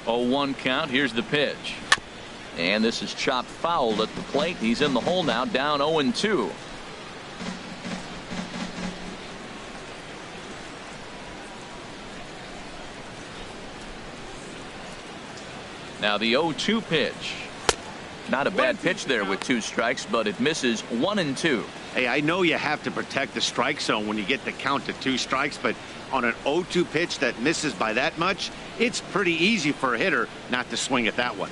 0-1 count. Here's the pitch. And this is chopped foul at the plate. He's in the hole now, down 0-2. Now the 0-2 pitch. Not a bad pitch there with 2 strikes, but it misses 1-2. Hey, I know you have to protect the strike zone when you get the count to 2 strikes, but on an 0-2 pitch that misses by that much, it's pretty easy for a hitter not to swing at that one.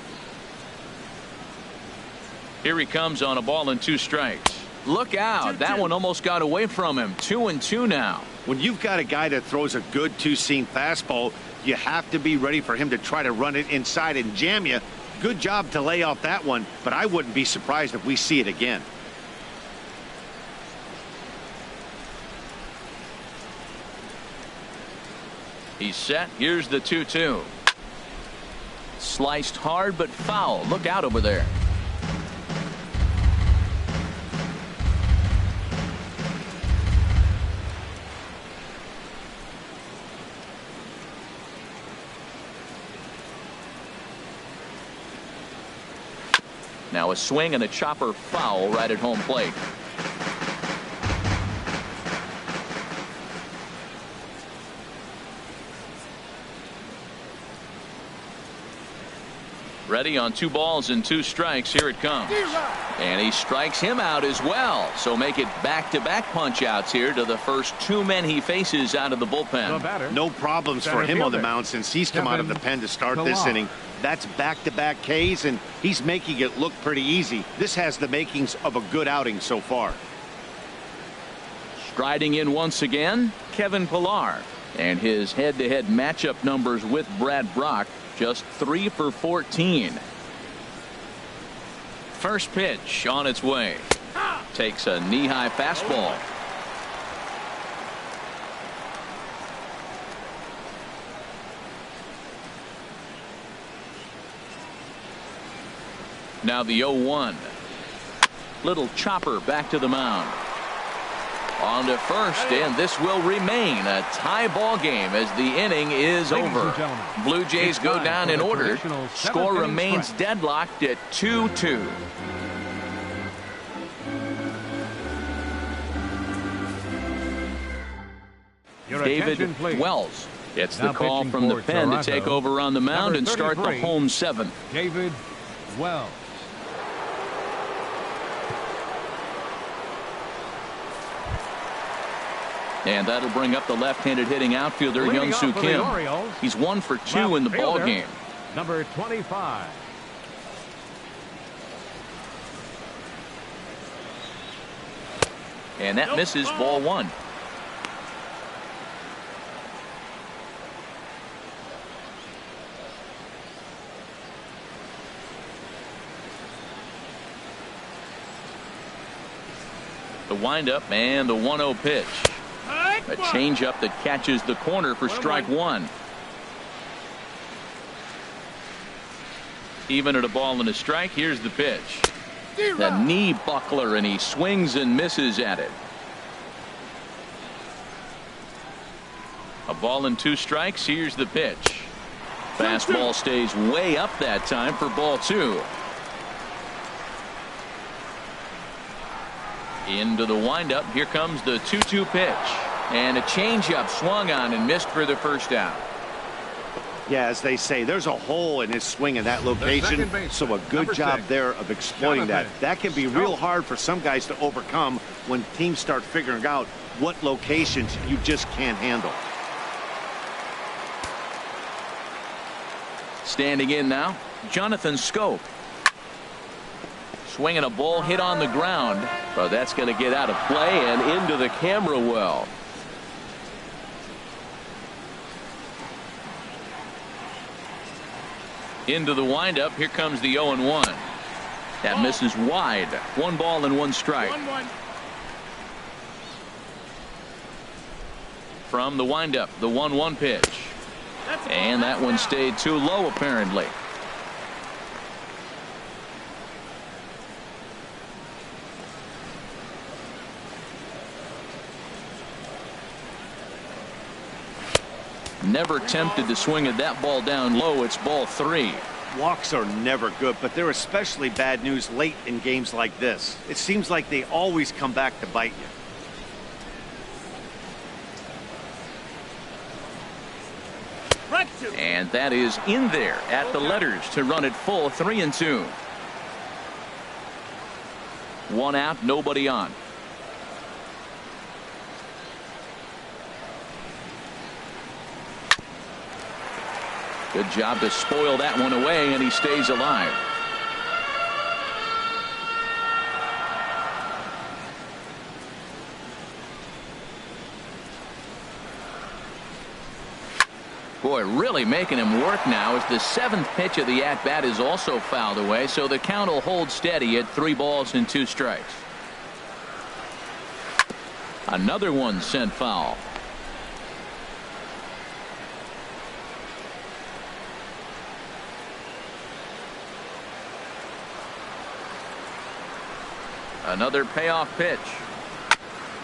Here he comes on a ball and 2 strikes. Look out. 2-2. That one almost got away from him. 2-2 now. When you've got a guy that throws a good 2-seam fastball, you have to be ready for him to try to run it inside and jam you. Good job to lay off that one, but I wouldn't be surprised if we see it again. He's set. Here's the 2-2. Sliced hard but foul. Look out over there. Now a swing and a chopper foul right at home plate. Ready on 2 balls and 2 strikes. Here it comes. And he strikes him out as well. So make it back-to-back punch outs here to the first 2 men he faces out of the bullpen. No problems for him on the mound since he's come out of the pen to start this inning. That's back-to-back Ks, and he's making it look pretty easy. This has the makings of a good outing so far. Striding in once again, Kevin Pillar. And his head-to-head matchup numbers with Brad Brock, just 3 for 14. First pitch on its way. Takes a knee-high fastball. Now the 0-1. Little chopper back to the mound. On to first, and this will remain a tie ball game as the inning is over. Blue Jays go down in order. Score remains deadlocked at 2-2. David Wells gets the call from the pen to take over on the mound and start the home 7th. David Wells. And that'll bring up the left-handed hitting outfielder Young-Soo Kim. He's 1 for 2 in the ball game. Number 25. And that misses ball 1. The windup and the 1-0 pitch. A changeup that catches the corner for strike 1. Even at a ball and a strike. Here's the pitch. The knee buckler, and he swings and misses at it. A ball and 2 strikes. Here's the pitch. Fastball stays way up that time for ball 2. Into the windup. Here comes the 2-2 pitch. And a changeup swung on and missed for the first out. Yeah, as they say, there's a hole in his swing in that location, so a good job there of exploiting that. That can be real hard for some guys to overcome when teams start figuring out what locations you just can't handle. Standing in now, Jonathan Schoop. Swinging a ball hit on the ground, but that's going to get out of play and into the camera well. Into the windup. Here comes the 0-1. That misses wide. 1 ball and 1 strike. From the windup, the 1-1 pitch. And that one stayed too low apparently. Never tempted to swing at that ball down low. It's ball 3. Walks are never good, but they're especially bad news late in games like this. It seems like they always come back to bite you. And that is in there at the letters to run it full 3-2. 1 out, nobody on. Good job to spoil that one away, and he stays alive. Boy, really making him work now as the 7th pitch of the at-bat is also fouled away, so the count will hold steady at 3 balls and 2 strikes. Another one sent foul. Another payoff pitch.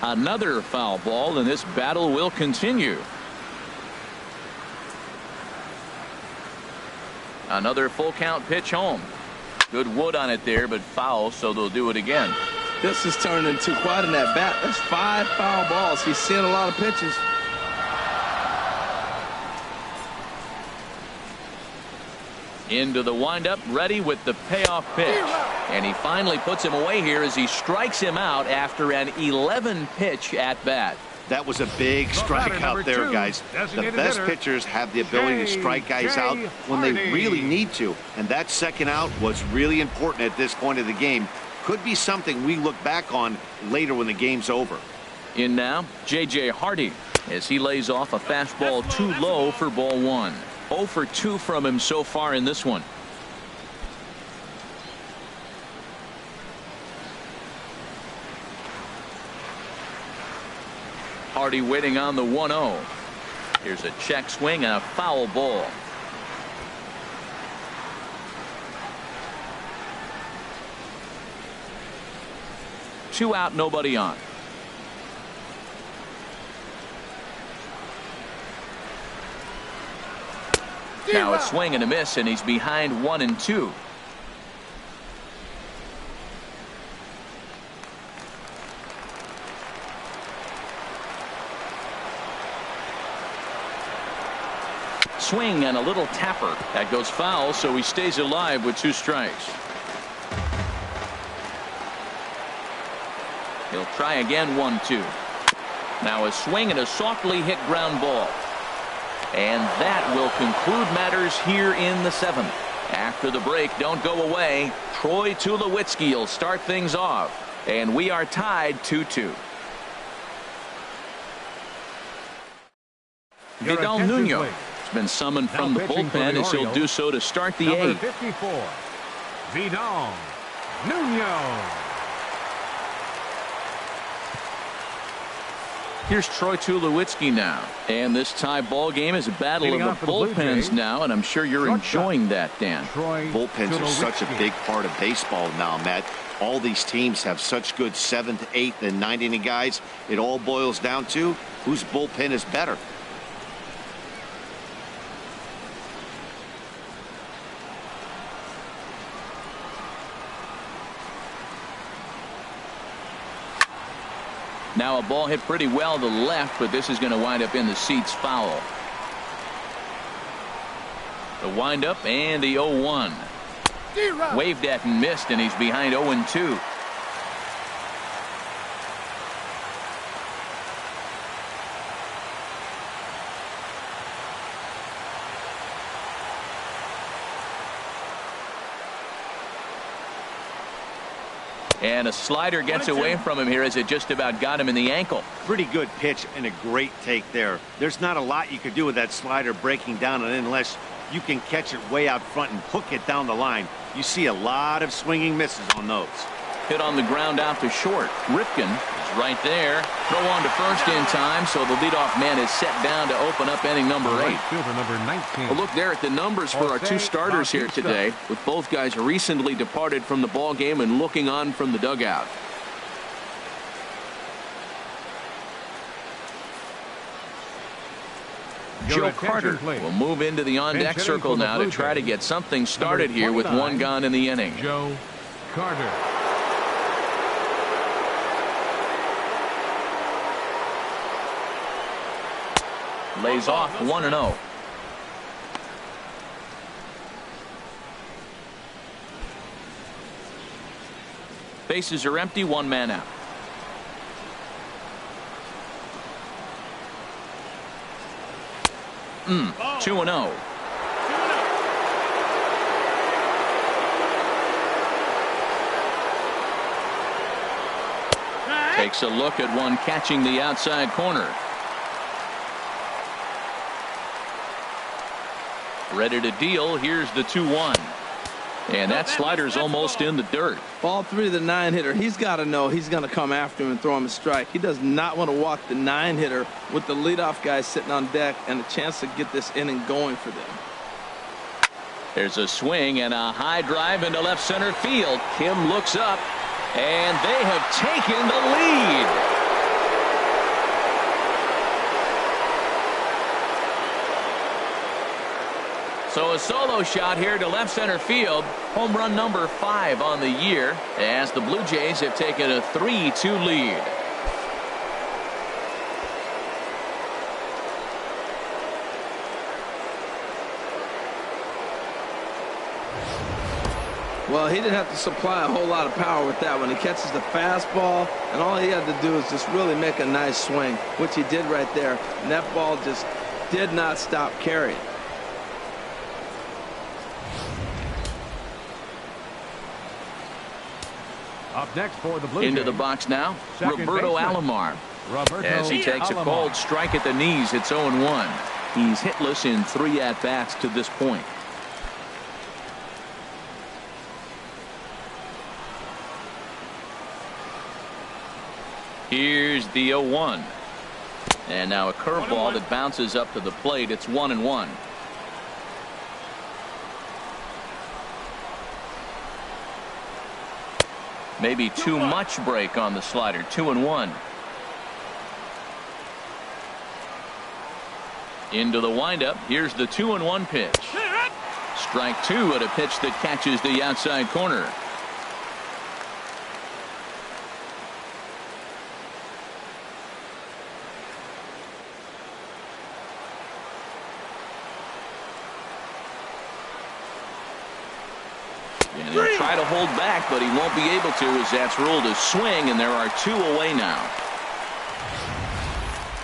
Another foul ball, and this battle will continue. Another full count pitch home. Good wood on it there, but foul, so they'll do it again. This is turning into quite an at bat. That's 5 foul balls. He's seeing a lot of pitches. Into the windup, ready with the payoff pitch. And he finally puts him away here as he strikes him out after an 11-pitch at bat. That was a big strikeout there, guys. The best pitchers have the ability to strike guys out when they really need to. And that second out was really important at this point of the game. Could be something we look back on later when the game's over. In now, J.J. Hardy as he lays off a fastball too low for ball 1. 0 for 2 from him so far in this one. Hardy waiting on the 1-0. Here's a check swing and a foul ball. Two out, nobody on. Now a swing and a miss, and he's behind 1-2. Swing and a little tapper. That goes foul, so he stays alive with 2 strikes. He'll try again, 1-2. Now a swing and a softly hit ground ball. And that will conclude matters here in the 7th. After the break, don't go away. Troy Tulowitzki will start things off. And we are tied 2-2. Vidal Nuno has been summoned from the bullpen as he'll do so to start the 8th. 54, Vidal Nuno. Here's Troy Tulowitzki now. And this tie ball game is a battle of the bullpens now, and I'm sure you're enjoying that, Dan. Bullpens are such a big part of baseball now, Matt. All these teams have such good 7th, 8th, and 9th inning guys. It all boils down to whose bullpen is better. Now a ball hit pretty well to the left, but this is going to wind up in the seats foul. The windup and the 0-1. Waved at and missed, and he's behind 0-2. And a slider gets away from him here as it just about got him in the ankle. Pretty good pitch and a great take there. There's not a lot you could do with that slider breaking down unless you can catch it way out front and hook it down the line. You see a lot of swinging misses on those. Hit on the ground out to short. Ripken is right there. Throw on to first in time, so the leadoff man is set down to open up inning number 8. Fielder number 19. Well, look there at the numbers for our 2 starters here today, with both guys recently departed from the ball game and looking on from the dugout. Joe Carter will move into the on-deck circle now to try to get something started here with one gone in the inning. Joe Carter. Lays off 1-0. Bases are empty, one man out. Mm, 2-0. Takes a look at one catching the outside corner. Ready to deal. Here's the 2-1. And that slider's almost in the dirt. Ball 3 to the 9-hitter. He's got to know he's going to come after him and throw him a strike. He does not want to walk the 9-hitter with the leadoff guy sitting on deck and a chance to get this inning going for them. There's a swing and a high drive into left center field. Kim looks up, and they have taken the lead. So a solo shot here to left center field. Home run number 5 on the year as the Blue Jays have taken a 3-2 lead. Well, he didn't have to supply a whole lot of power with that one. He catches the fastball, and all he had to do is just really make a nice swing, which he did right there. And that ball just did not stop carrying. Up next for the Blue Into Jays, the box now, second Roberto baseman, Alomar. Roberto As he takes Alomar. a cold strike at the knees, it's 0-1. He's hitless in 3 at-bats to this point. Here's the 0-1. And now a curveball that bounces up to the plate. It's 1-1. Maybe too much break on the slider. 2-1. Into the windup. Here's the 2-1 pitch. Strike 2 at a pitch that catches the outside corner. And he'll try to hold back, but he won't be able to, as that's ruled a swing, and there are 2 away now.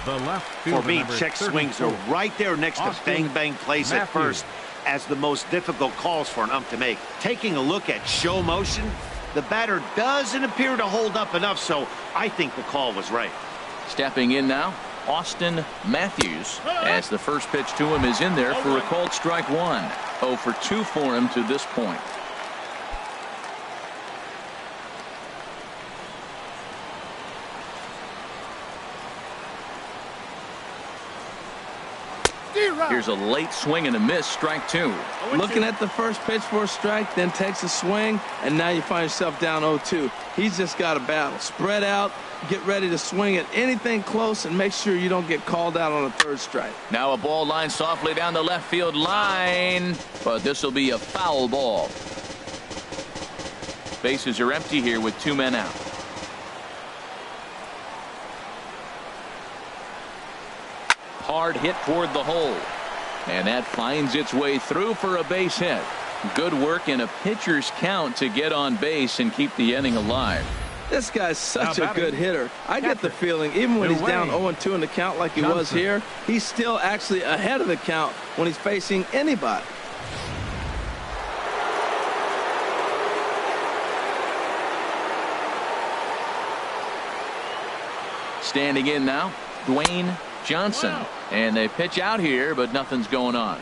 The left For fielder, me, number check 34, swings are right there next to Austin bang bang plays at Matthews. first as the most difficult calls for an ump to make. Taking a look at show motion, the batter doesn't appear to hold up enough, so I think the call was right. Stepping in now, Austin Matthews, as the first pitch to him is in there for a called strike 1. 0 for 2 for him to this point. Here's a late swing and a miss, strike 2. Looking at the first pitch for a strike, then takes a swing, and now you find yourself down 0-2. He's just got a battle. Spread out, get ready to swing at anything close, and make sure you don't get called out on a 3rd strike. Now a ball line softly down the left field line, but this will be a foul ball. Bases are empty here with 2 men out. Hard hit toward the hole, and that finds its way through for a base hit. Good work in a pitcher's count to get on base and keep the inning alive. This guy's such a good hitter. I get the feeling even when he's down 0-2 in the count like he was here, he's still actually ahead of the count when he's facing anybody. Standing in now, Dwayne Johnson, and they pitch out here, but nothing's going on.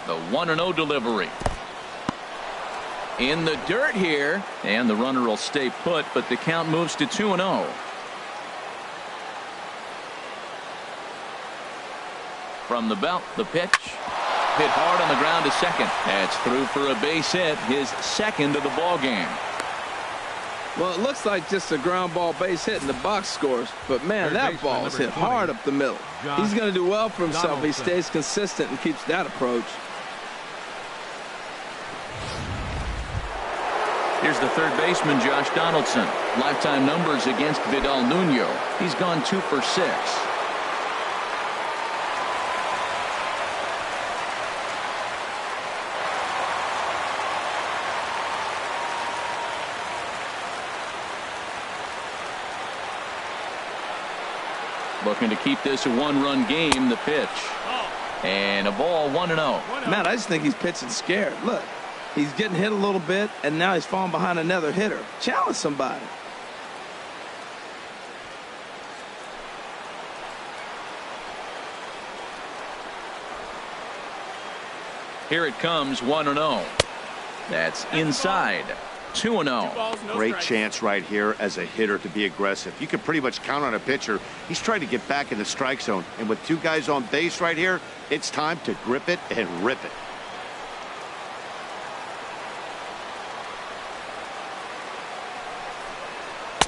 The 1-0 delivery. In the dirt here, and the runner will stay put, but the count moves to 2-0. From the belt, the pitch. hit hard on the ground to second. That's through for a base hit, his second of the ball game. Well, it looks like just a ground ball base hit in the box scores, but man, that ball is hit hard up the middle. He's going to do well for himself if he stays consistent and keeps that approach. Here's the third baseman, Josh Donaldson. Lifetime numbers against Vidal Nuno. He's gone 2 for 6. Looking to keep this a one-run game, the pitch. And a ball, 1-0. Man, I just think he's pitching scared. Look, he's getting hit a little bit, and now he's falling behind another hitter. Challenge somebody. Here it comes, 1-0. That's inside. 2-0. Great chance right here as a hitter to be aggressive. You can pretty much count on a pitcher. He's trying to get back in the strike zone. And with 2 guys on base right here, it's time to grip it and rip it.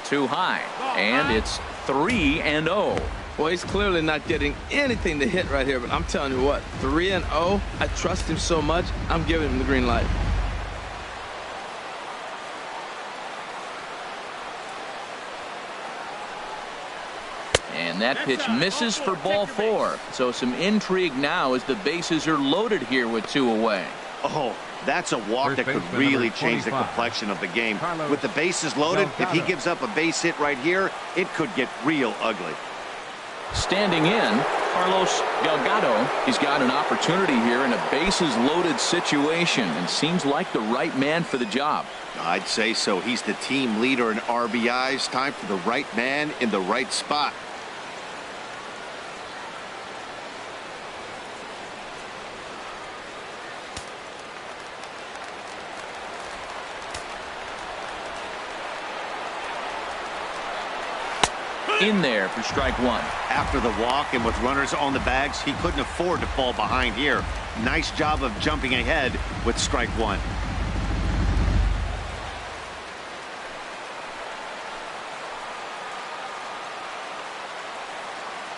Too high. And it's 3-0. Well, he's clearly not getting anything to hit right here, but I'm telling you what, 3-0, I trust him so much, I'm giving him the green light. And that pitch misses for ball 4. So some intrigue now as the bases are loaded here with 2 away. Oh, that's a walk that could really change the complexion of the game. With the bases loaded, if he gives up a base hit right here, it could get real ugly. Standing in, Carlos Delgado. He's got an opportunity here in a bases loaded situation and seems like the right man for the job. I'd say so. He's the team leader in RBIs. Time for the right man in the right spot. In there for strike 1. After the walk and with runners on the bags, he couldn't afford to fall behind here. Nice job of jumping ahead with strike 1.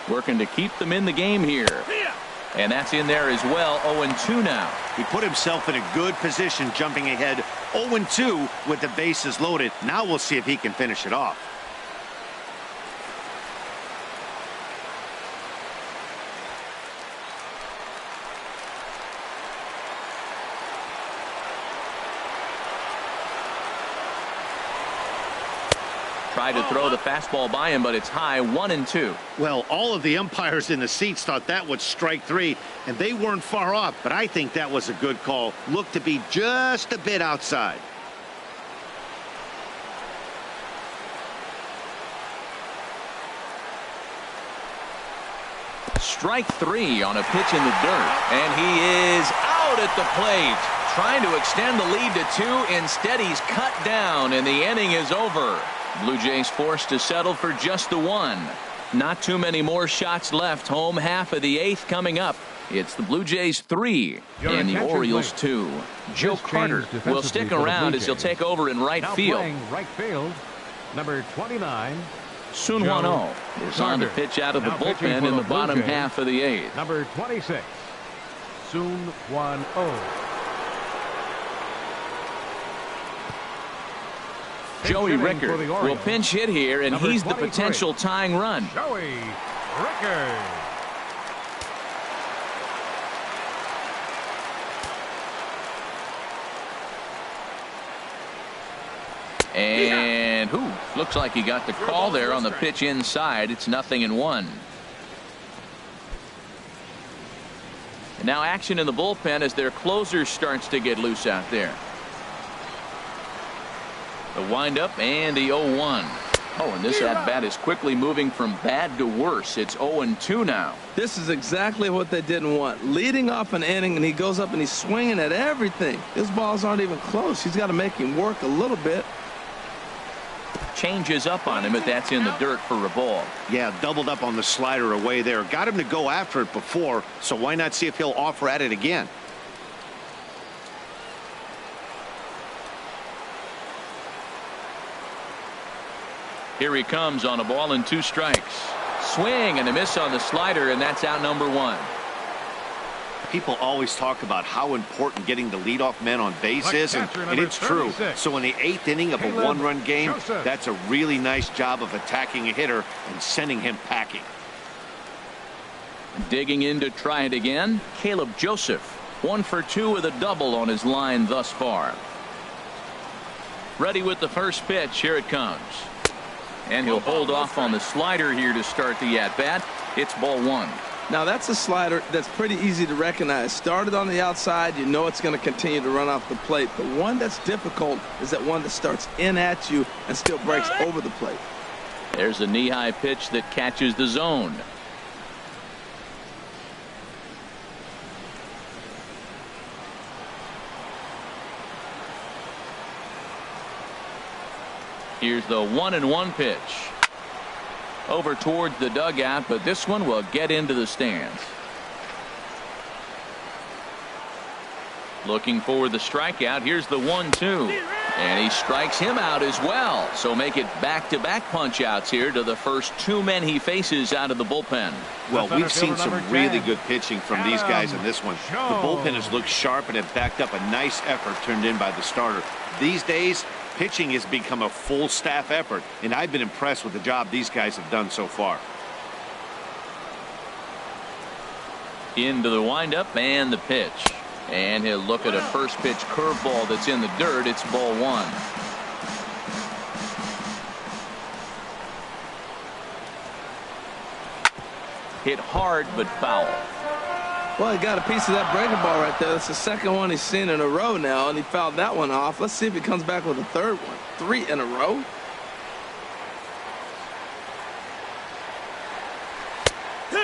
Working to keep them in the game here. And that's in there as well. 0-2 now. He put himself in a good position jumping ahead 0-2 with the bases loaded. Now we'll see if he can finish it off. Tried to throw the fastball by him, but it's high. 1-2. Well, all of the umpires in the seats thought that was strike 3, and they weren't far off, but I think that was a good call. Looked to be just a bit outside. Strike 3 on a pitch in the dirt, and he is out at the plate. Trying to extend the lead to 2. Instead, he's cut down, and the inning is over. Blue Jays forced to settle for just the 1. Not too many more shots left. Home half of the 8th coming up. It's the Blue Jays 3 and the Orioles 2. Joe Carter will stick around as he'll take over in right field. Right field, number 29. Sun Hwan-Oh is on the pitch out of the bullpen in the bottom half of the 8th. Number 26, Sun Hwan-Oh. Joey Rickard will pinch hit here, and he's the potential tying run. Joey Rickard. And looks like he got the call there on the pitch inside. It's 0-1. And now action in the bullpen as their closer starts to get loose out there. The windup and the 0-1. Oh, and this at-bat is quickly moving from bad to worse. It's 0-2 now. This is exactly what they didn't want. Leading off an inning, and he goes up and he's swinging at everything. His balls aren't even close. He's got to make him work a little bit. Changes up on him, but that's in the dirt for a ball. Yeah, doubled up on the slider away there. Got him to go after it before, so why not see if he'll offer at it again? Here he comes on a ball and 2 strikes. Swing and a miss on the slider, and that's out number 1. People always talk about how important getting the leadoff man on base is, and it's true. So in the 8th inning of a 1-run game, that's a really nice job of attacking a hitter and sending him packing. Digging in to try it again, Caleb Joseph. 1 for 2 with a double on his line thus far. Ready with the first pitch. Here it comes. And he'll hold off on the slider here to start the at-bat. It's ball 1. Now that's a slider that's pretty easy to recognize. Started on the outside, you know it's going to continue to run off the plate. The one that's difficult is that one that starts in at you and still breaks over the plate. There's a knee-high pitch that catches the zone. Here's the 1-1 pitch. Over towards the dugout, but this one will get into the stands. Looking for the strikeout. Here's the 1-2. And he strikes him out as well. So make it back-to-back punch-outs here to the first 2 men he faces out of the bullpen. Well, we've seen some really good pitching from these guys in this one. The bullpen has looked sharp and have backed up a nice effort turned in by the starter. These days, pitching has become a full staff effort, and I've been impressed with the job these guys have done so far. Into the windup and the pitch. And he'll look at a first pitch curveball that's in the dirt. It's ball 1. Hit hard but foul. Well, he got a piece of that breaking ball right there. That's the second one he's seen in a row now, and he fouled that one off. Let's see if he comes back with a third one. 3 in a row.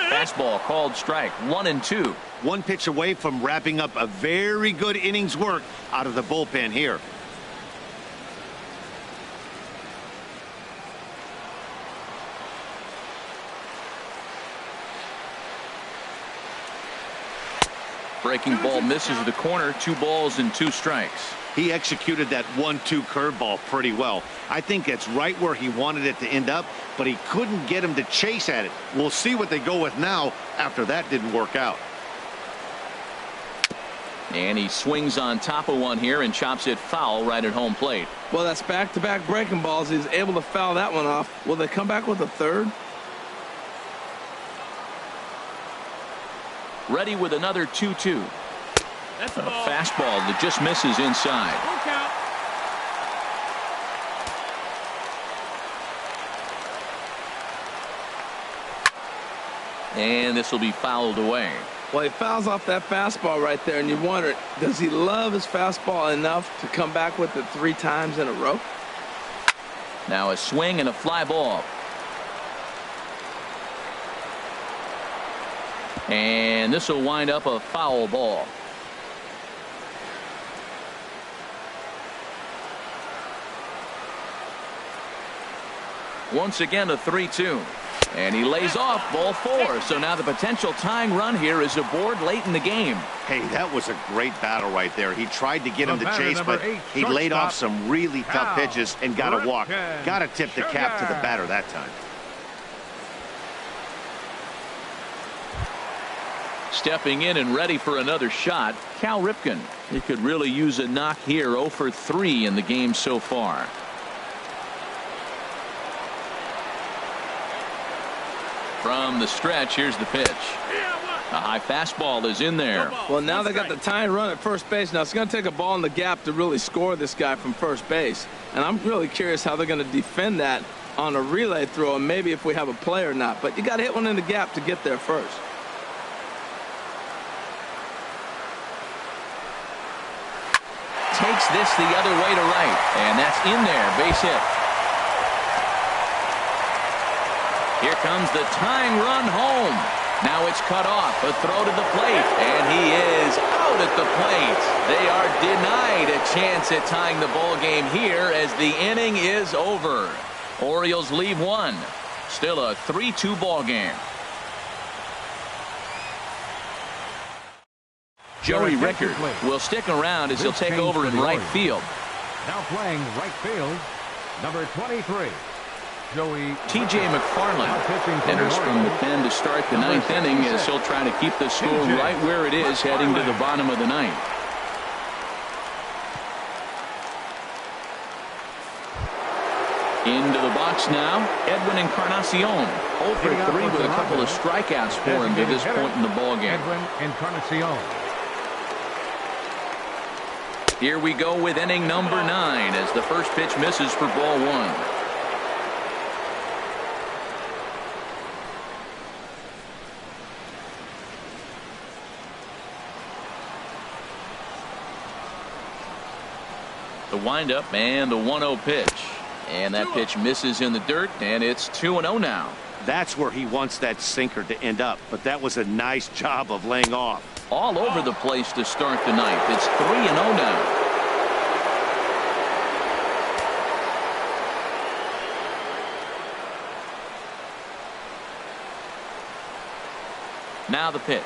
Fastball called strike. 1-2. 1 pitch away from wrapping up a very good innings work out of the bullpen here. Breaking ball misses the corner. 2 balls and 2 strikes. He executed that 1-2 curveball pretty well. I think it's right where he wanted it to end up, but he couldn't get him to chase at it. We'll see what they go with now after that didn't work out. And he swings on top of one here and chops it foul right at home plate. Well, that's back-to-back breaking balls. He's able to foul that one off. Will they come back with a third? Ready with another 2-2. A fastball that just misses inside. And this will be fouled away. Well, he fouls off that fastball right there, and you wonder, does he love his fastball enough to come back with it 3 times in a row? Now a swing and a fly ball. And this will wind up a foul ball. Once again a 3-2. And he lays off ball 4. So now the potential tying run here is aboard late in the game. Hey, that was a great battle right there. He tried to get him to chase, but he laid off some really tough pitches and got a walk. Got to tip the cap to the batter that time. Stepping in and ready for another shot, Cal Ripken. He could really use a knock here. 0 for 3 in the game so far. From the stretch, here's the pitch. A high fastball is in there. Well, now they got the tying run at first base. Now it's going to take a ball in the gap to really score this guy from first base. And I'm really curious how they're going to defend that on a relay throw, and maybe if we have a play or not. But you got to hit one in the gap to get there first. Takes this the other way to right, and that's in there. Base hit. Here comes the tying run home. Now it's cut off. A throw to the plate, and he is out at the plate. They are denied a chance at tying the ball game here as the inning is over. Orioles leave one. Still a 3-2 ball game. Joey Rickard will stick around as he'll take over in right field. Now playing right field, number 23, Joey. T.J. McFarland enters from the pen to start the ninth inning as he'll try to keep the score right where it is heading to the bottom of the ninth. Into the box now, Edwin Encarnacion. 0 for 3 with a couple of strikeouts for him to this point in the ballgame. Edwin Encarnacion. Here we go with inning number 9 as the first pitch misses for ball 1. The windup and the 1-0 pitch. And that pitch misses in the dirt, and it's 2-0 now. That's where he wants that sinker to end up, but that was a nice job of laying off. All over the place to start the ninth. It's 3-0 now. Now the pitch.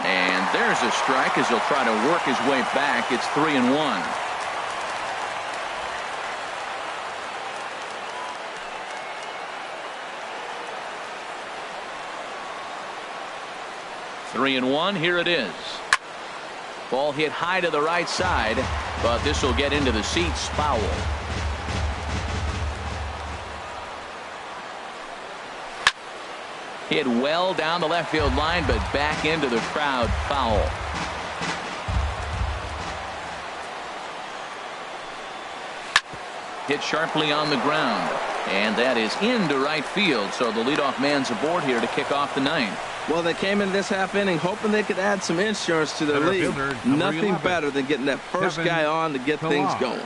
And there's a strike as he'll try to work his way back. It's 3-1. Three and one. Here it is. Ball hit high to the right side, but this will get into the seats. Foul. Hit well down the left field line, but back into the crowd. Foul. Hit sharply on the ground, and that is into right field. So the leadoff man's aboard here to kick off the ninth. Well, they came in this half inning hoping they could add some insurance to their lead. Nothing better than getting that first guy on to get things going.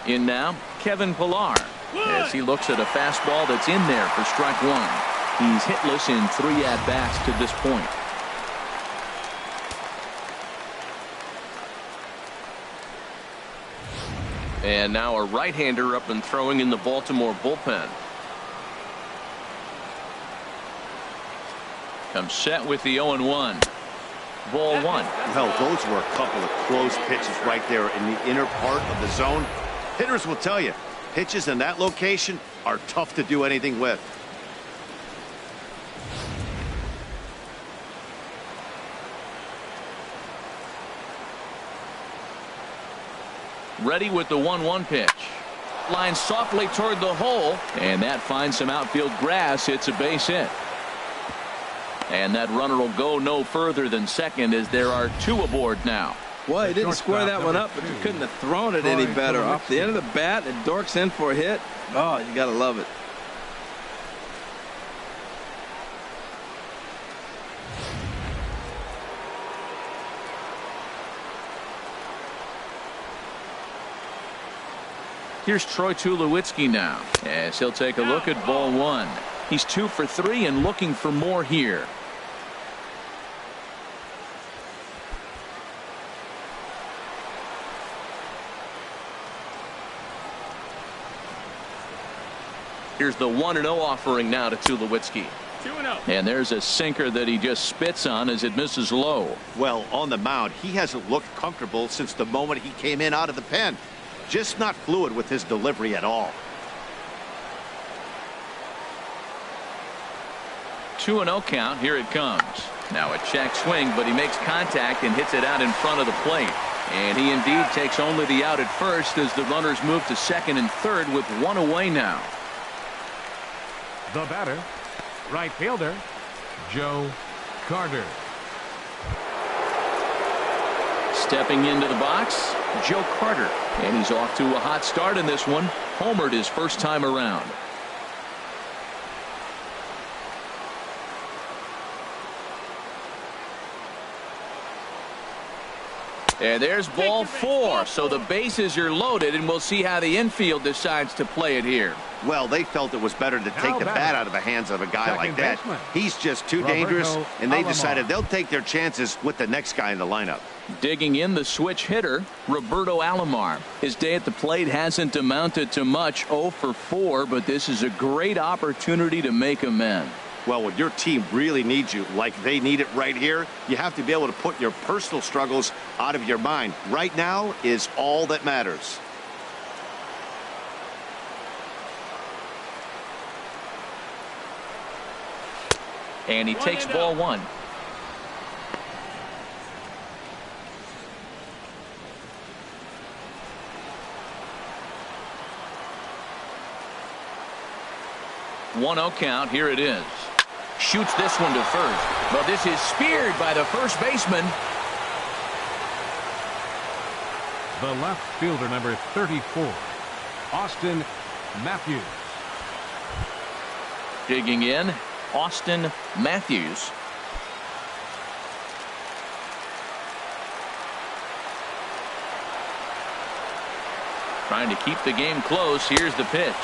In now, Kevin Pillar, as he looks at a fastball that's in there for strike 1. He's hitless in 3 at-bats to this point. And now a right-hander up and throwing in the Baltimore bullpen. Comes set with the 0-1. Ball 1. Well, those were a couple of close pitches right there in the inner part of the zone. Hitters will tell you, pitches in that location are tough to do anything with. Ready with the 1-1 pitch. Line softly toward the hole, and that finds some outfield grass. It's a base hit. And that runner will go no further than second as there are 2 aboard now. Well, he didn't square that one up, but you couldn't have thrown it any better. Off the end of the bat, it dorks in for a hit. Oh, you got to love it. Here's Troy Tulowitzki now as he'll take a look at ball 1. He's 2 for 3 and looking for more here. Here's the 1-0 offering now to Tulowitzki. 2-0. And there's a sinker that he just spits on as it misses low. Well, on the mound, he hasn't looked comfortable since the moment he came in out of the pen. Just not fluid with his delivery at all. 2-0 count. Here it comes. Now a check swing, but he makes contact and hits it out in front of the plate. And he indeed takes only the out at first as the runners move to second and third with 1 away now. The batter, right fielder, Joe Carter. Stepping into the box, Joe Carter. And he's off to a hot start in this one. Homered his first time around. And there's ball 4. So the bases are loaded, and we'll see how the infield decides to play it here. Well, they felt it was better to take the bat out of the hands of a guy like that. He's just too dangerous, and they decided they'll take their chances with the next guy in the lineup. Digging in, the switch hitter, Roberto Alomar. His day at the plate hasn't amounted to much, 0 for 4, but this is a great opportunity to make amends. Well, when your team really needs you, like they need it right here, you have to be able to put your personal struggles out of your mind. Right now is all that matters. And he takes ball 1. One-0 count. Here it is. Shoots this one to first. But this is speared by the first baseman. The left fielder, number 34, Austin Matthews. Digging in, Austin Matthews. Trying to keep the game close. Here's the pitch.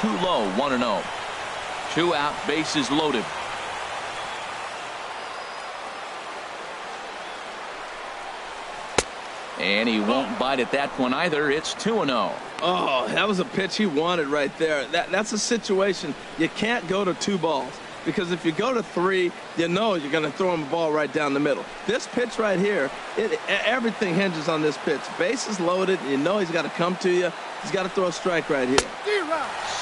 Too low, 1-0. 2 out, bases loaded. And he won't bite at that one either. It's 2-0. Oh, that was a pitch he wanted right there. That's a situation you can't go to 2 balls, because if you go to 3, you know you're going to throw him a ball right down the middle. This pitch right here, everything hinges on this pitch. Bases loaded, you know he's got to come to you. He's got to throw a strike right here.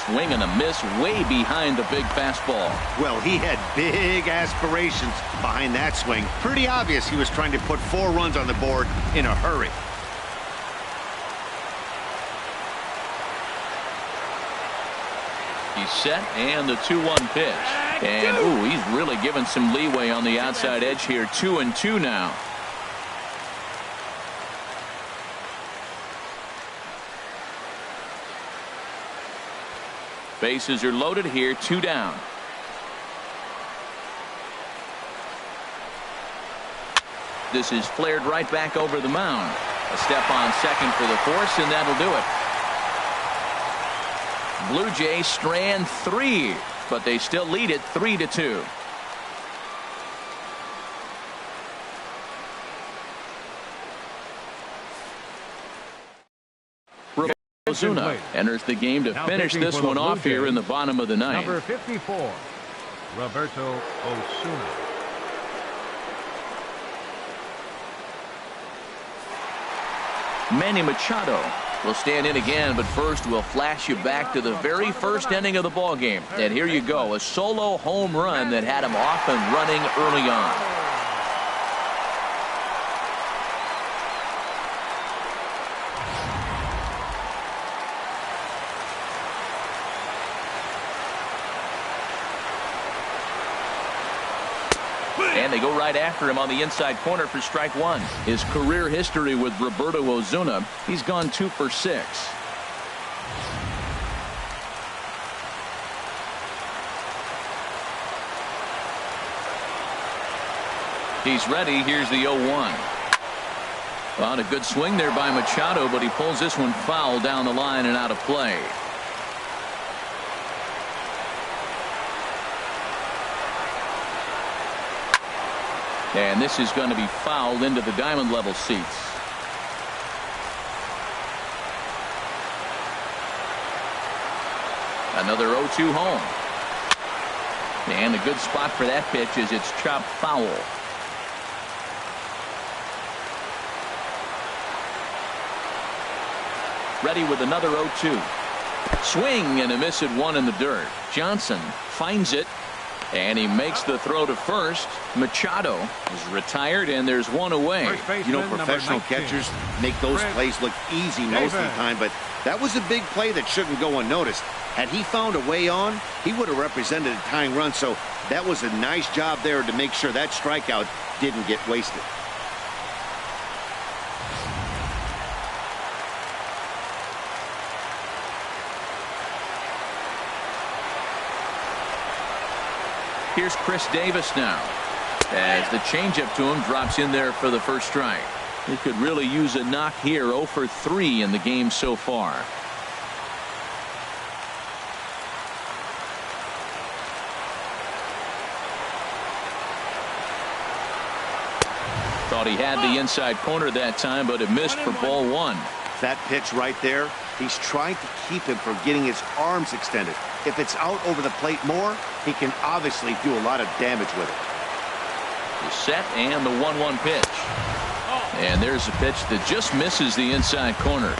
Swing and a miss way behind the big fastball. Well, he had big aspirations behind that swing. Pretty obvious he was trying to put 4 runs on the board in a hurry. He's set, and the 2-1 pitch. And, ooh, he's really given some leeway on the outside edge here. 2-2 now. Bases are loaded here, 2 down. This is flared right back over the mound. A step on second for the force, and that'll do it. Blue Jays strand 3, but they still lead it 3-2. Ozuna enters the game to finish this one off here in the bottom of the 9th. Number 54, Roberto Osuna. Manny Machado will stand in again, but first we'll flash you back to the very first inning of the ball game. And here you go, a solo home run that had him off and running early on. And they go right after him on the inside corner for strike 1. His career history with Roberto Osuna, he's gone 2 for 6. He's ready. Here's the 0-1. Well, a good swing there by Machado, but he pulls this one foul down the line and out of play. And this is going to be fouled into the diamond level seats. Another 0-2 home. And a good spot for that pitch is it's chopped foul. Ready with another 0-2. Swing and a miss at 1 in the dirt. Johnson finds it. And he makes the throw to first. Machado is retired, and there's 1 away. You know, professional catchers make those plays look easy most of the time, but that was a big play that shouldn't go unnoticed. Had he found a way on, he would have represented a tying run, so that was a nice job there to make sure that strikeout didn't get wasted. Here's Chris Davis now, as the changeup to him drops in there for the first strike. He could really use a knock here. 0 for 3 in the game so far. Thought he had the inside corner that time, but it missed for ball 1. That pitch right there, he's trying to keep him from getting his arms extended. If it's out over the plate more, he can obviously do a lot of damage with it. The set and the 1-1 pitch. And there's a pitch that just misses the inside corner.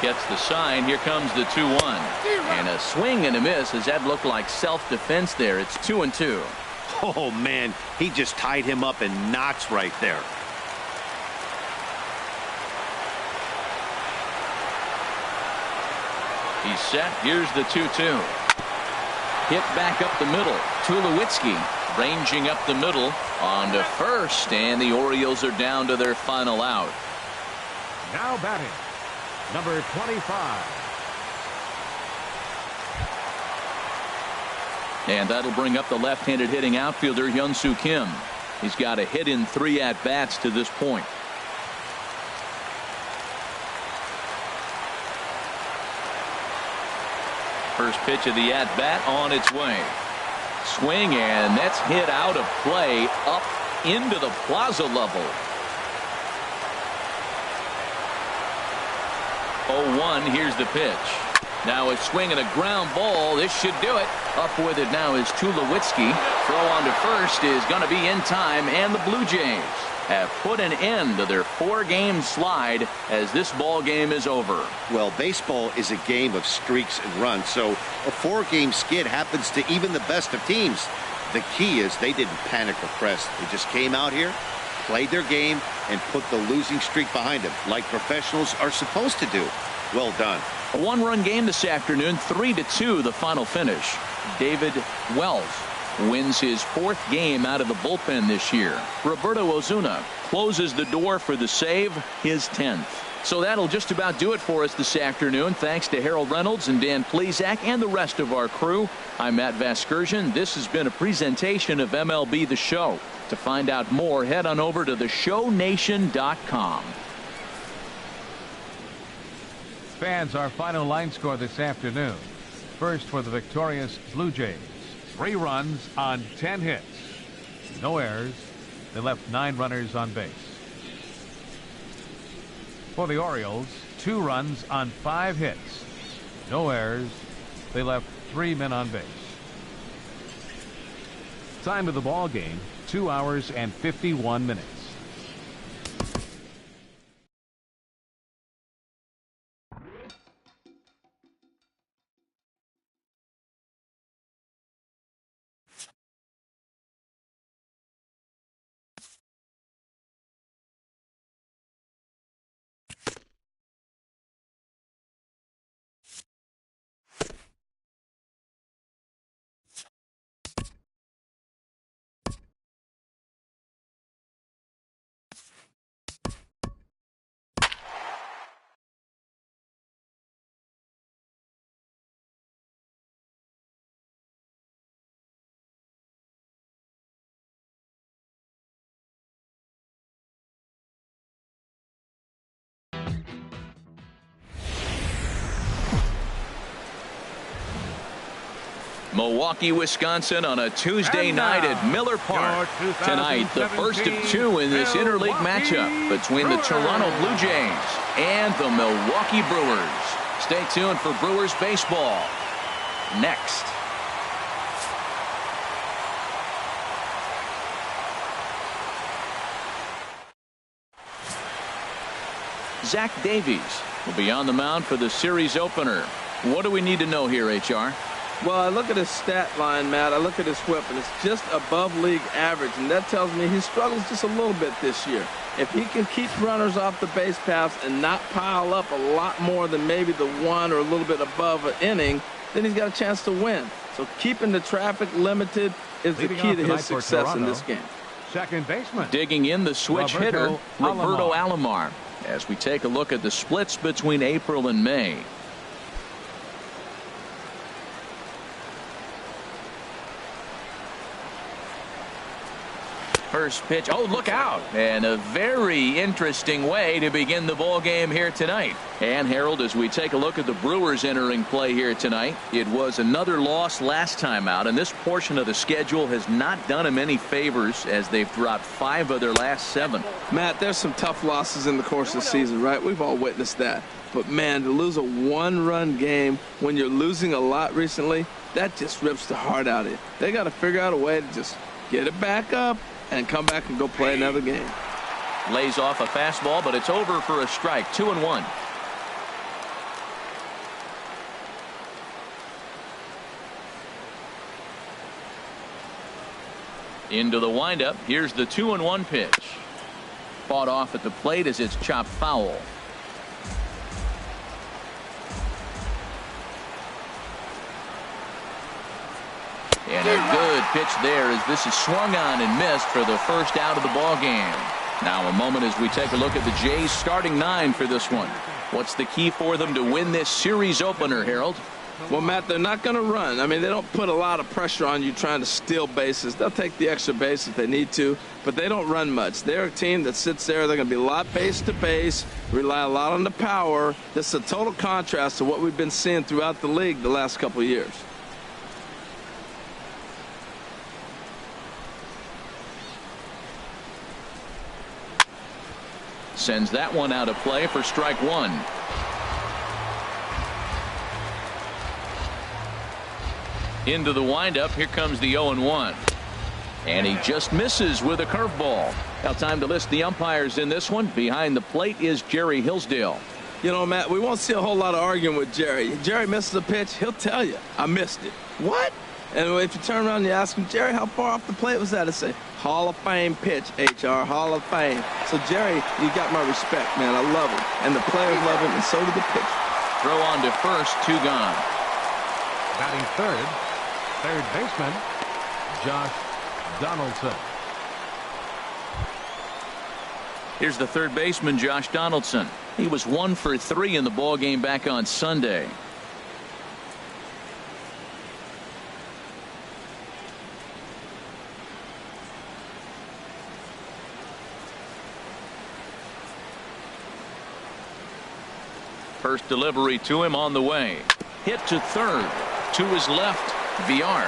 Gets the sign. Here comes the 2-1. And a swing and a miss. Does that look like self-defense there? It's 2-2. Oh, man, he just tied him up in knots right there. He's set. Here's the 2-2. Hit back up the middle. Tulowitzki ranging up the middle on to first, and the Orioles are down to their final out. Now batting, number 25. And that'll bring up the left-handed hitting outfielder Hyun-Soo Kim. He's got a hit in 3 at-bats to this point. First pitch of the at-bat on its way. Swing, and that's hit out of play up into the plaza level. 0-1, here's the pitch. Now a swing and a ground ball. This should do it. Up with it now is Tulowitzki. Throw on to first is going to be in time, and the Blue Jays have put an end to their 4-game slide as this ball game is over. Well, baseball is a game of streaks and runs, so a 4-game skid happens to even the best of teams. The key is they didn't panic or press. They just came out here, played their game, and put the losing streak behind them, like professionals are supposed to do. Well done. A 1-run game this afternoon, 3-2 the final finish. David Wells wins his 4th game out of the bullpen this year. Roberto Osuna closes the door for the save, his 10th. So that'll just about do it for us this afternoon. Thanks to Harold Reynolds and Dan Plesac and the rest of our crew. I'm Matt Vasgersian. This has been a presentation of MLB The Show. To find out more, head on over to theshownation.com. Fans, our final line score this afternoon. First for the victorious Blue Jays. 3 runs on 10 hits. No errors. They left 9 runners on base. For the Orioles, 2 runs on 5 hits. No errors. They left 3 men on base. Time of the ball game, 2 hours and 51 minutes. Milwaukee, Wisconsin on a Tuesday night at Miller Park. Tonight, the first of 2 in this interleague matchup between the Toronto Blue Jays and the Milwaukee Brewers. Stay tuned for Brewers baseball next. Zach Davies will be on the mound for the series opener. What do we need to know here, HR? Well, I look at his stat line, Matt. I look at his whip, and it's just above league average, and that tells me he struggles just a little bit this year. If he can keep runners off the base paths and not pile up a lot more than maybe the 1 or a little bit above an inning, then he's got a chance to win. So keeping the traffic limited is the key to his success in this game. Second baseman. Digging in the switch hitter, Roberto Alomar. as we take a look at the splits between April and May. First pitch. Oh, look out. And a very interesting way to begin the ball game here tonight. And Harold, as we take a look at the Brewers entering play here tonight, it was another loss last time out, and this portion of the schedule has not done them any favors as they've dropped 5 of their last 7. Matt, there's some tough losses in the course of the season, right? We've all witnessed that. But man, to lose a 1-run game when you're losing a lot recently, that just rips the heart out of you. They got to figure out a way to just get it back up and come back and go play another game. Lays off a fastball, but it's over for a strike. 2-1. Into the windup. Here's the 2-1 pitch. Fought off at the plate as it's chopped foul. And a good pitch there as this is swung on and missed for the first out of the ball game. Now a moment as we take a look at the Jays starting 9 for this one. What's the key for them to win this series opener, Harold? Well, Matt, they're not going to run. I mean, they don't put a lot of pressure on you trying to steal bases. They'll take the extra base if they need to, but they don't run much. They're a team that sits there. They're going to be a lot base to base, rely a lot on the power. This is a total contrast to what we've been seeing throughout the league the last couple of years. Sends that one out of play for strike 1. Into the windup. Here comes the 0-1. And he just misses with a curveball. Now time to list the umpires in this one. Behind the plate is Jerry Hillsdale. You know, Matt, we won't see a whole lot of arguing with Jerry. Jerry misses a pitch, he'll tell you, I missed it. What? And if you turn around and you ask him, Jerry, how far off the plate was that? He'll say, Hall of Fame pitch, HR, Hall of Fame. So, Jerry, you got my respect, man. I love him. And the players love him, and so do the pitchers. Throw on to first, 2 gone. Batting third baseman, Josh Donaldson. Here's the third baseman, Josh Donaldson. He was 1 for 3 in the ball game back on Sunday. First delivery to him on the way. Hit to third. To his left, VR.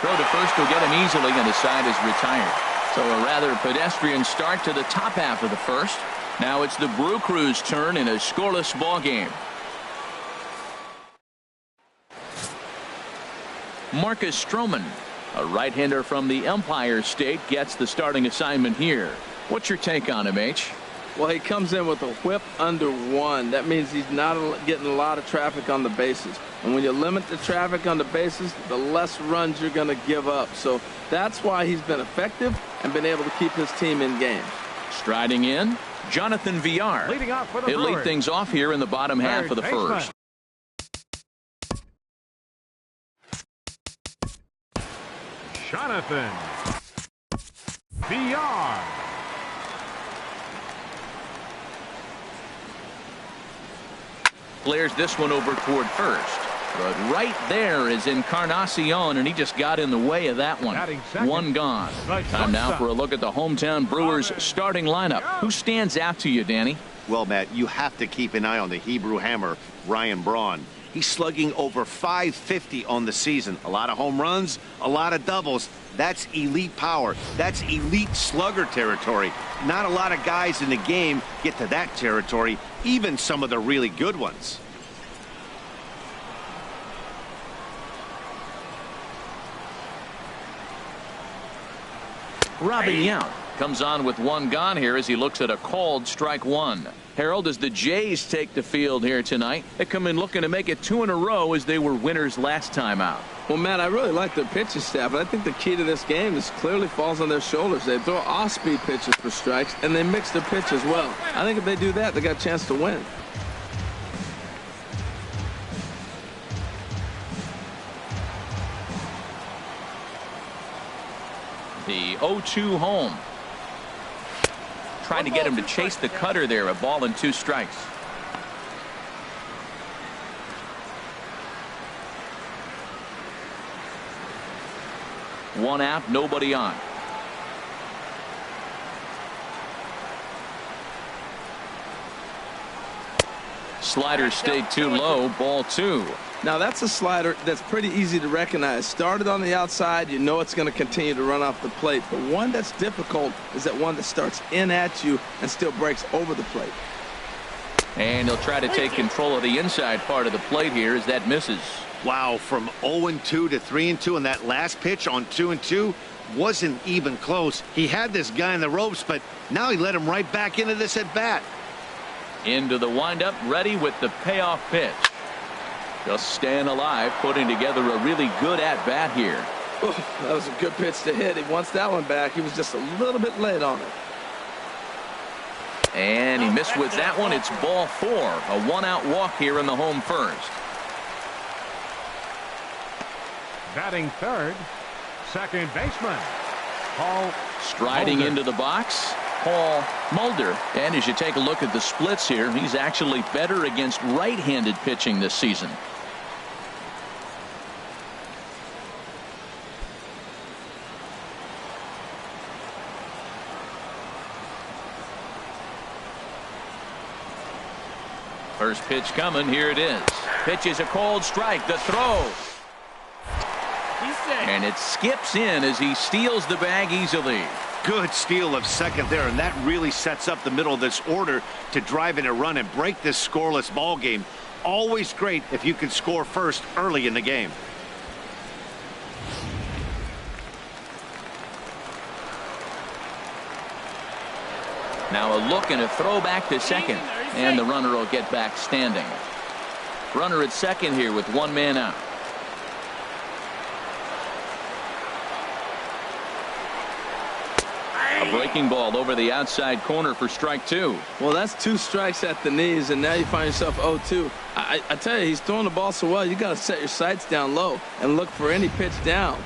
Throw to first will get him easily, and the side is retired. So a rather pedestrian start to the top half of the first. Now it's the Brew Crew's turn in a scoreless ball game. Marcus Stroman, a right-hander from the Empire State, gets the starting assignment here. What's your take on him, H? Well, he comes in with a whip under 1. That means he's not getting a lot of traffic on the bases. And when you limit the traffic on the bases, the less runs you're going to give up. So that's why he's been effective and been able to keep his team in games. Striding in, Jonathan VR. Leading off for the He'll lead things off here in the bottom half of the first. Jonathan VR. Flares this one over toward first. But right there is Encarnacion, and he just got in the way of that one. 1 gone. Time now for a look at the hometown Brewers starting lineup. Who stands out to you, Danny? Well, Matt, you have to keep an eye on the Hebrew Hammer, Ryan Braun. He's slugging over .550 on the season. A lot of home runs, a lot of doubles. That's elite power. That's elite slugger territory. Not a lot of guys in the game get to that territory, even some of the really good ones. Robbie Yount comes on with 1 gone here as he looks at a called strike 1. Harold, as the Jays take the field here tonight, they come in looking to make it 2 in a row as they were winners last time out. Well, Matt, I really like their pitching staff, but I think the key to this game is clearly falls on their shoulders. They throw off-speed pitches for strikes, and they mix their pitch as well. I think if they do that, they got a chance to win. The 0-2 home. trying to get him to chase the cutter there. A ball and 2 strikes. One out, nobody on. Slider stayed too low, ball 2. Now that's a slider that's pretty easy to recognize. Started on the outside, you know it's going to continue to run off the plate. But one that's difficult is that one that starts in at you and still breaks over the plate. And he'll try to take control of the inside part of the plate here as that misses. Wow, from 0-2 to 3-2, and that last pitch on 2-2 wasn't even close. He had this guy in the ropes, but now he let him right back into this at bat. Into the windup, ready with the payoff pitch. Just staying alive, putting together a really good at bat here. Oh, that was a good pitch to hit. He wants that one back. He was just a little bit late on it. And he missed with that one. It's ball 4. A 1-out walk here in the home first. Batting third, second baseman, Paul. Striding Mulder. into the box, Paul Mulder. And as you take a look at the splits here, he's actually better against right-handed pitching this season. First pitch coming. Here it is. Pitch is a cold strike. The throw. And it skips in as he steals the bag easily. Good steal of second there, and that really sets up the middle of this order to drive in a run and break this scoreless ball game. Always great if you can score first early in the game. Now a look and a throw back to second, and the runner will get back standing. Runner at second here with 1 man out. A breaking ball over the outside corner for strike 2. Well, that's 2 strikes at the knees, and now you find yourself 0-2. I tell you, he's throwing the ball so well, you got to set your sights down low and look for any pitch down.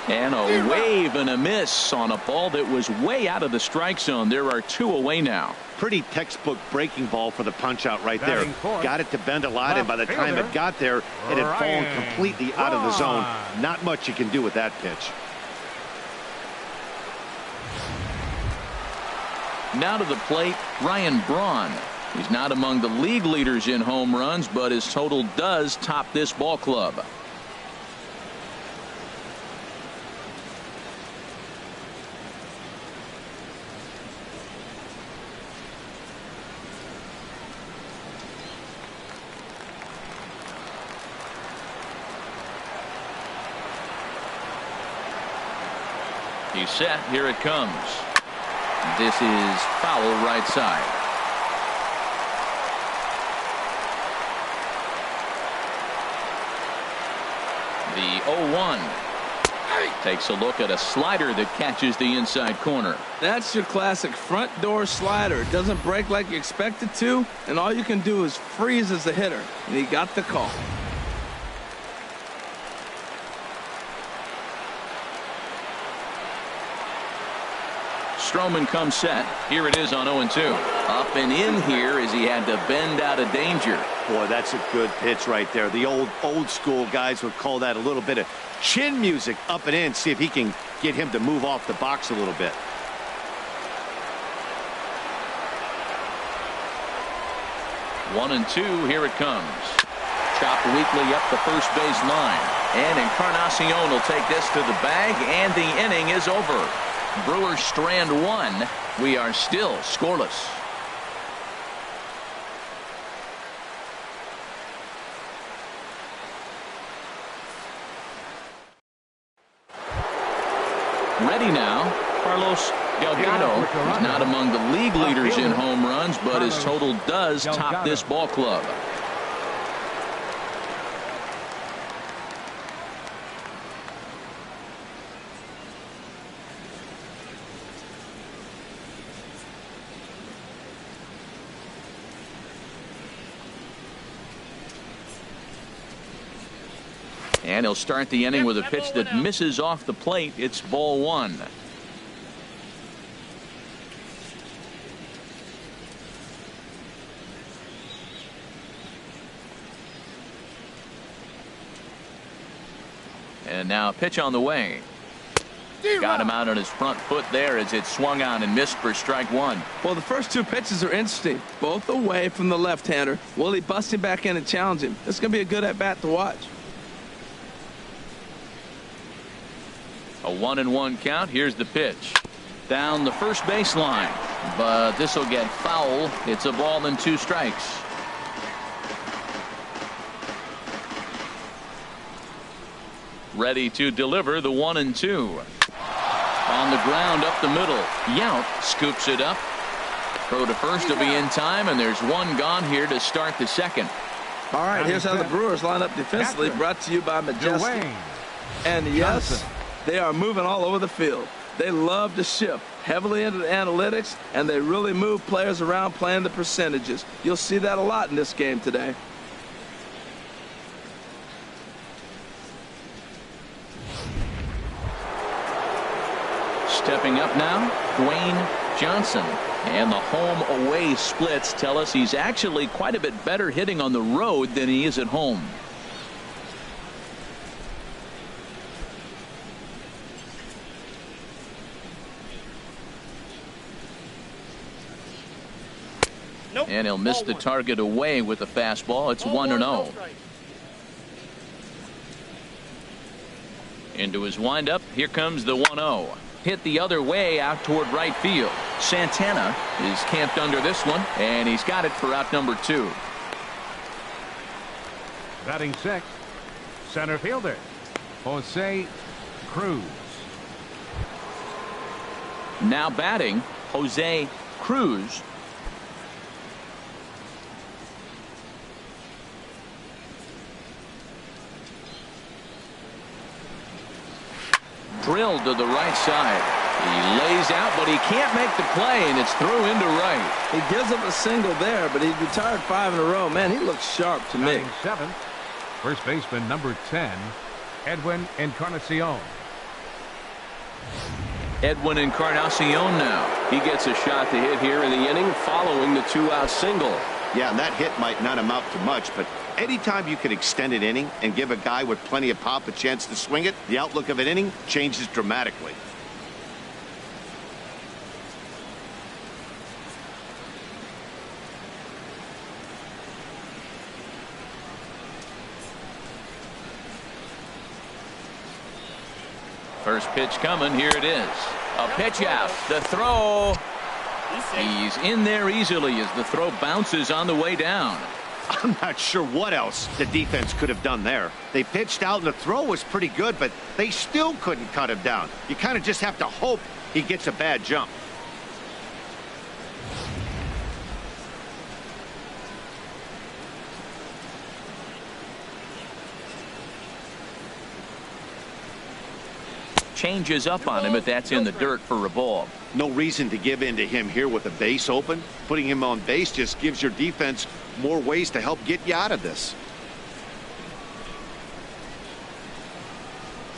And a wave and a miss on a ball that was way out of the strike zone. There are 2 away now. Pretty textbook breaking ball for the punch out right there. Got it to bend a lot, and by the time it got there, it had fallen completely out of the zone. Not much you can do with that pitch. Now to the plate, Ryan Braun. He's not among the league leaders in home runs, but his total does top this ball club. He's set. Here it comes. This is foul right side. The 0-1 takes a look at a slider that catches the inside corner. That's your classic front door slider. It doesn't break like you expect it to, and all you can do is freeze as a hitter. And he got the call. Stroman comes set. Here it is on 0-2. Up and in here as he had to bend out of danger. Boy, that's a good pitch right there. The old school guys would call that a little bit of chin music, up and in. See if he can get him to move off the box a little bit. One and two. Here it comes. Chopped weakly up the first base line. And Encarnacion will take this to the bag, and the inning is over. Brewers strand 1. We are still scoreless. Ready now, Carlos Delgado is not among the league leaders in home runs, but his total does top this ball club. And he'll start the inning with a pitch that misses off the plate. It's ball one. And now a pitch on the way. Got him out on his front foot there as it swung on and missed for strike one. Well, the first two pitches are interesting, both away from the left-hander. Will he bust him back in and challenge him? It's going to be a good at-bat to watch. A 1-1 count. Here's the pitch. Down the first baseline. But this will get foul. It's a ball and 2 strikes. Ready to deliver the 1-2. On the ground up the middle. Yount scoops it up. Throw to first will be in time, and there's one gone here to start the second. All right, here's how the Brewers line up defensively, brought to you by Majestic. And yes, they are moving all over the field. They love to shift heavily into the analytics, and they really move players around playing the percentages. You'll see that a lot in this game today. Stepping up now, Dwayne Johnson. And the home-away splits tell us he's actually quite a bit better hitting on the road than he is at home. And he'll miss the target away with the fastball. It's 1-0. Into his windup. Here comes the 1-0. Hit the other way out toward right field. Santana is camped under this one, and he's got it for out number 2. Batting sixth, center fielder Jose Cruz. Now batting, Jose Cruz. Drilled to the right side. He lays out, but he can't make the play, and it's through into right. He gives up a single there, but he retired 5 in a row. Man, he looks sharp to me. Seventh, first baseman number 10, Edwin Encarnacion. Edwin Encarnacion now. He gets a shot to hit here in the inning following the 2-out single. Yeah, and that hit might not amount to much, but anytime you can extend an inning and give a guy with plenty of pop a chance to swing it, the outlook of an inning changes dramatically. First pitch coming. Here it is. A pitch out. The throw. He's in there easily as the throw bounces on the way down. I'm not sure what else the defense could have done there. They pitched out and the throw was pretty good, but they still couldn't cut him down. You kind of just have to hope he gets a bad jump. Changes up on him, but that's in the dirt for a ball. No reason to give in to him here with a base open. Putting him on base just gives your defense more ways to help get you out of this.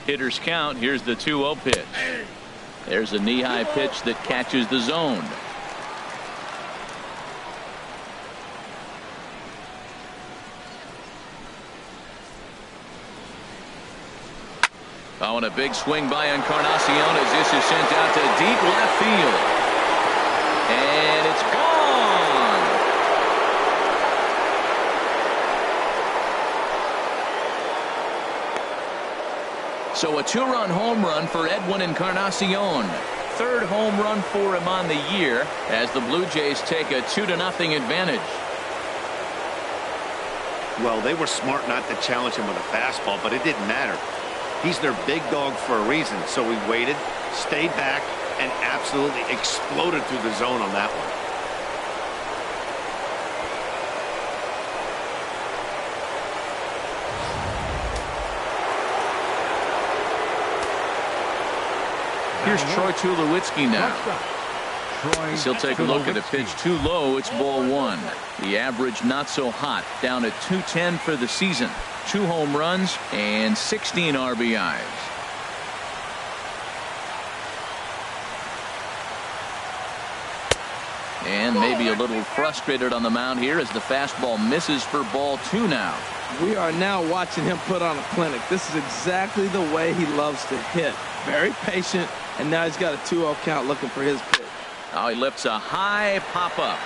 Hitters count. Here's the 2-0 pitch. There's a knee-high pitch that catches the zone. Oh, and a big swing by Encarnacion as this is sent out to deep left field. And it's gone. So a 2-run home run for Edwin Encarnacion. Third home run for him on the year as the Blue Jays take a 2-0 advantage. Well, they were smart not to challenge him with a fastball, but it didn't matter. He's their big dog for a reason, so he waited, stayed back, and absolutely exploded through the zone on that one. Here's Troy Tulowitzki now. Troy. He'll take a look at a pitch too low. It's ball one. The average not so hot, down at 210 for the season. 2 home runs and 16 RBIs. And maybe a little frustrated on the mound here as the fastball misses for ball 2 now. We are now watching him put on a clinic. This is exactly the way he loves to hit. Very patient, and now he's got a 2-0 count looking for his pitch. Now he lifts a high pop-up,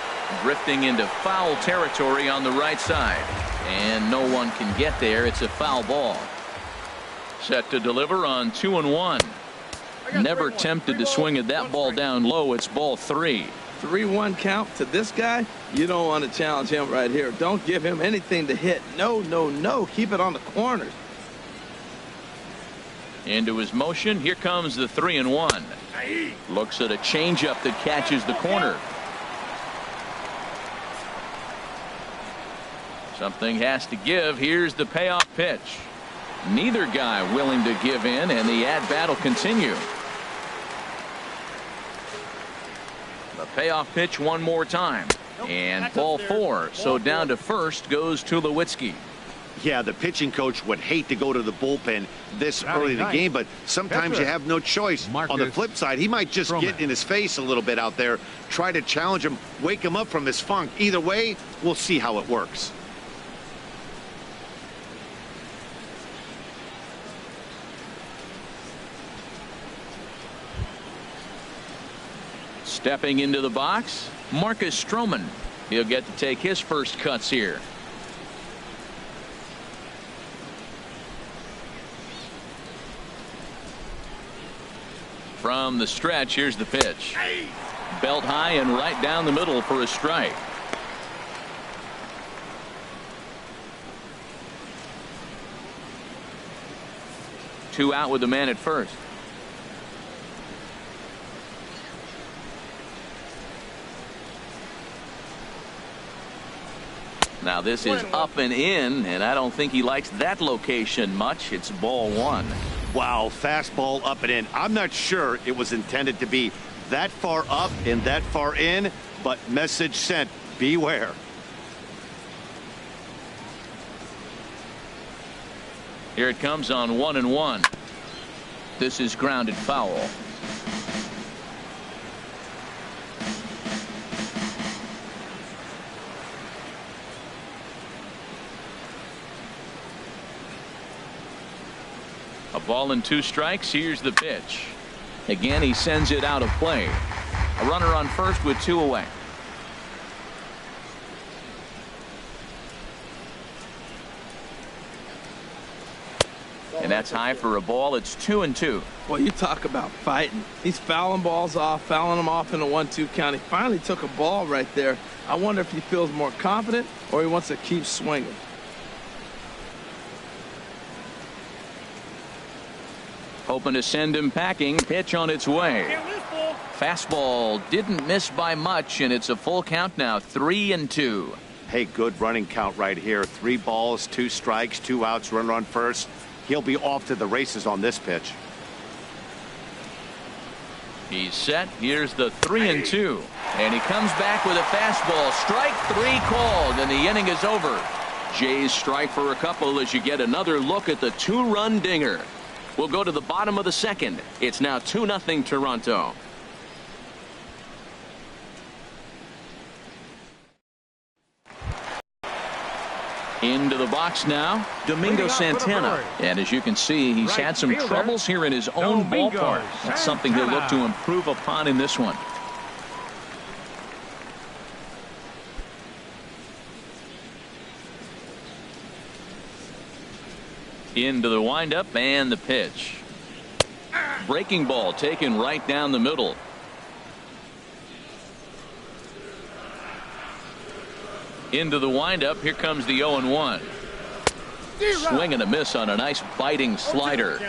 drifting into foul territory on the right side. And no one can get there. It's a foul ball. Set to deliver on 2-1. Never tempted to swing at that ball down low. It's ball 3. 3-1 count to this guy. You don't want to challenge him right here. Don't give him anything to hit. No, no, no. Keep it on the corners. Into his motion. Here comes the 3-1. Looks at a changeup that catches the corner. Something has to give. Here's the payoff pitch. Neither guy willing to give in, and the at-bat will continue. The payoff pitch one more time. And ball 4. So down to first goes Tulowitzki. Yeah, the pitching coach would hate to go to the bullpen this early in the game, but sometimes you have no choice. On the flip side, he might just get in his face a little bit out there, try to challenge him, wake him up from his funk. Either way, we'll see how it works. Stepping into the box, Marcus Stroman. He'll get to take his first cuts here. From the stretch, here's the pitch. Belt high and right down the middle for a strike. Two out with the man at first. Now this is up and in, and I don't think he likes that location much. It's ball 1. Wow, fastball up and in. I'm not sure it was intended to be that far up and that far in, but message sent. Beware. Here it comes on 1-1. This is grounded foul. A ball and 2 strikes. Here's the pitch. Again, he sends it out of play. A runner on first with 2 away. And that's high for a ball. It's 2-2. Well, you talk about fighting. He's fouling balls off, fouling them off in a 1-2 count. He finally took a ball right there. I wonder if he feels more confident or he wants to keep swinging. Hoping to send him packing. Pitch on its way. Fastball didn't miss by much, and it's a full count now. 3-2. Hey, good running count right here. 3 balls, 2 strikes, 2 outs, runner on first. He'll be off to the races on this pitch. He's set. Here's the 3-2. And he comes back with a fastball. Strike 3 called, and the inning is over. Jays strike for a couple as you get another look at the 2-run dinger. We'll go to the bottom of the second. It's now 2-0 Toronto. Into the box now, Domingo Santana. And as you can see, he's had some troubles here in his own ballpark. That's something he'll look to improve upon in this one. Into the windup and the pitch. Breaking ball taken right down the middle. Into the windup. Here comes the 0-1. Swing and a miss on a nice biting slider.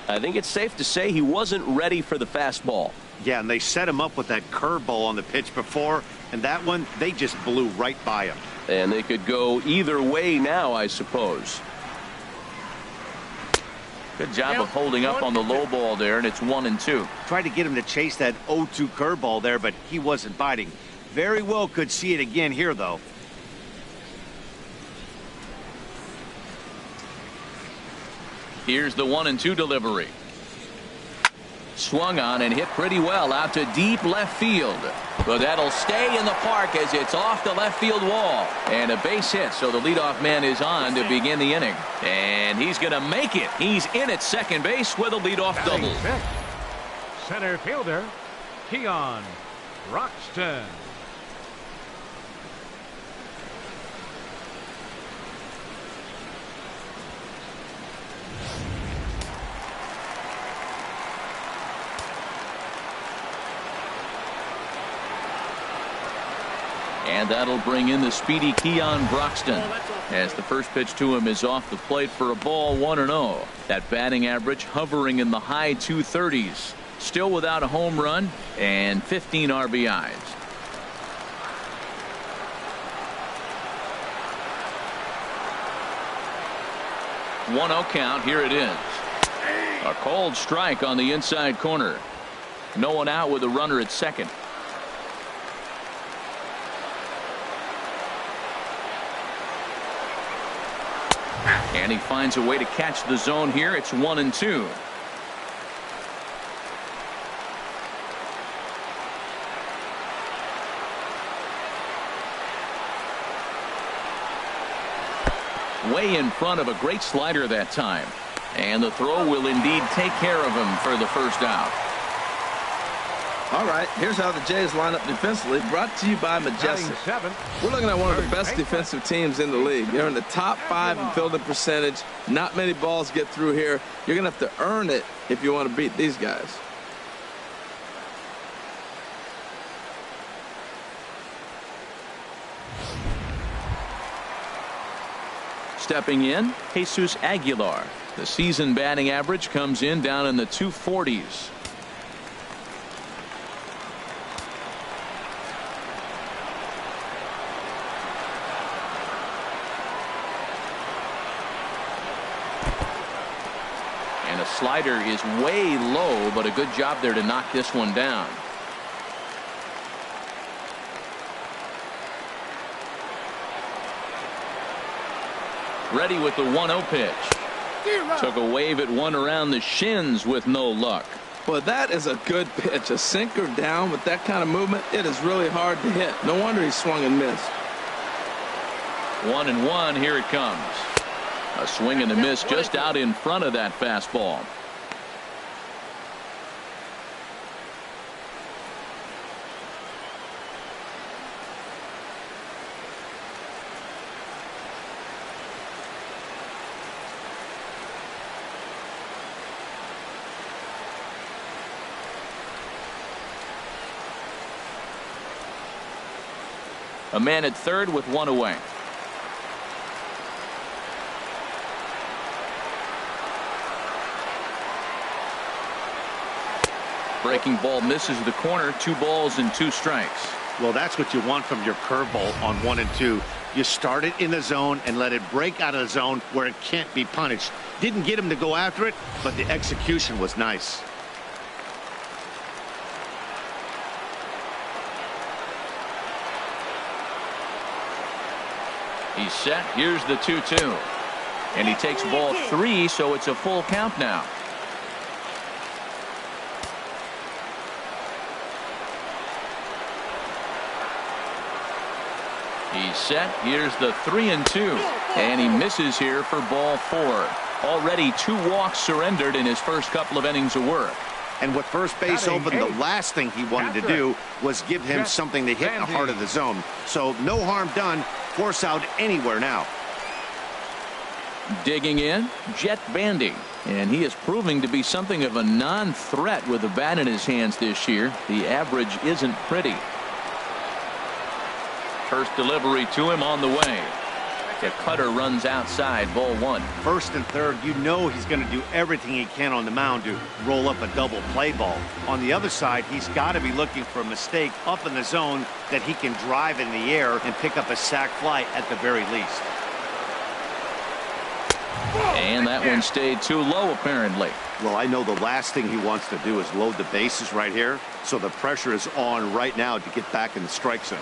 I think it's safe to say he wasn't ready for the fastball. Yeah, and they set him up with that curveball on the pitch before, and that one, they just blew right by him. And they could go either way now, I suppose. Good job of holding up on the low ball there, and it's 1-2. Tried to get him to chase that 0-2 curveball there, but he wasn't biting. Very well could see it again here, though. Here's the 1-2 delivery. Swung on and hit pretty well out to deep left field. But that'll stay in the park as it's off the left field wall. And a base hit, so the leadoff man is on to begin the inning. And he's going to make it. He's in at second base with a leadoff double. Center fielder, Keon Broxton. And that'll bring in the speedy Keon Broxton as the first pitch to him is off the plate for a ball, 1-0. That batting average hovering in the high 230s. Still without a home run and 15 RBIs. 1-0 count. Here it is. A cold strike on the inside corner. No one out with a runner at second. And he finds a way to catch the zone here. It's 1-2. Way in front of a great slider that time. And the throw will indeed take care of him for the first out. All right, here's how the Jays line up defensively, brought to you by Majestic. We're looking at one of the best defensive teams in the league. They're in the top 5 in fielding percentage. Not many balls get through here. You're going to have to earn it if you want to beat these guys. Stepping in, Jesus Aguilar. The season batting average comes in down in the 240s. And a slider is way low, but a good job there to knock this one down. Ready with the 1-0 pitch. Took a wave at one around the shins with no luck. Well, that is a good pitch. A sinker down with that kind of movement, it is really hard to hit. No wonder he swung and missed. 1-1. Here it comes. A swing and a miss just out in front of that fastball. A man at third with one away. Breaking ball misses the corner. 2 balls and 2 strikes. Well, that's what you want from your curveball on 1 and 2. You start it in the zone and let it break out of the zone where it can't be punished. Didn't get him to go after it, but the execution was nice. He's set. Here's the 2-2. And he takes ball 3, so it's a full count now. He's set. Here's the 3-2. And he misses here for ball 4. Already 2 walks surrendered in his first couple of innings of work. And with first base open, the last thing he wanted to do was give him something to hit in the heart of the zone. So no harm done. Force out anywhere now. Digging in, Jet Bandy. And he is proving to be something of a non-threat with the bat in his hands this year. The average isn't pretty. First delivery to him on the way. The cutter runs outside, ball 1. First and third, you know he's going to do everything he can on the mound to roll up a double play ball. On the other side, he's got to be looking for a mistake up in the zone that he can drive in the air and pick up a sac fly at the very least. And that one stayed too low, apparently. Well, I know the last thing he wants to do is load the bases right here, so the pressure is on right now to get back in the strike zone.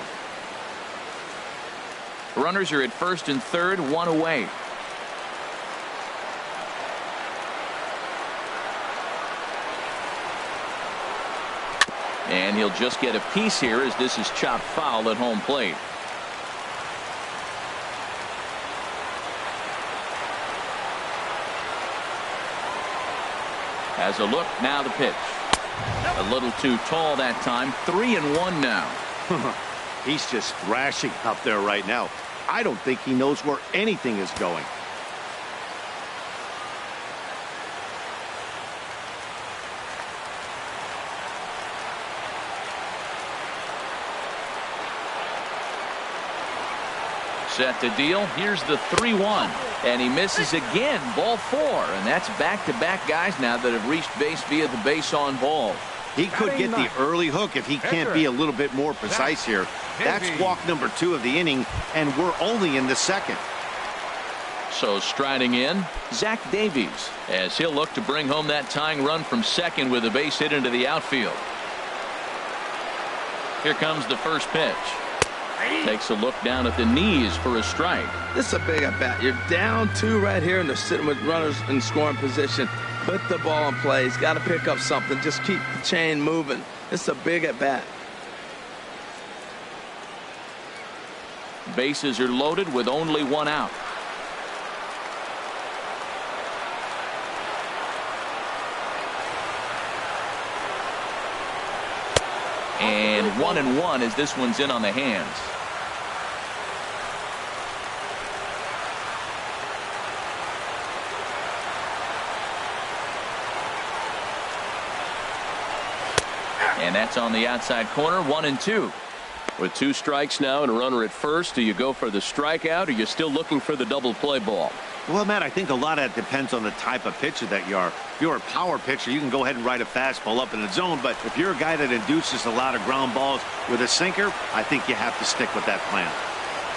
Runners are at first and third, one away. And he'll just get a piece here as this is chopped foul at home plate. Has a look, now the pitch. A little too tall that time. 3-1 now. He's just thrashing out there right now. I don't think he knows where anything is going. Set to deal. Here's the 3-1. And he misses again. Ball 4. And that's back-to-back guys now that have reached base via the base on ball. He could get the early hook if he can't be a little bit more precise here. That's walk number 2 of the inning, and we're only in the second. So striding in, Zach Davies, as he'll look to bring home that tying run from second with a base hit into the outfield. Here comes the first pitch. Takes a look down at the knees for a strike. This is a big at bat. You're down 2 right here, and they're sitting with runners in scoring position. Put the ball in play. He's got to pick up something. Just keep the chain moving. It's a big at bat. Bases are loaded with only 1 out. And 1-1 as this one's in on the hands. And that's on the outside corner. 1-2. With 2 strikes now and a runner at first, do you go for the strikeout, or you're still looking for the double play ball? Well, Matt, I think a lot of that depends on the type of pitcher that you are. If you're a power pitcher, you can go ahead and ride a fastball up in the zone. But if you're a guy that induces a lot of ground balls with a sinker, I think you have to stick with that plan.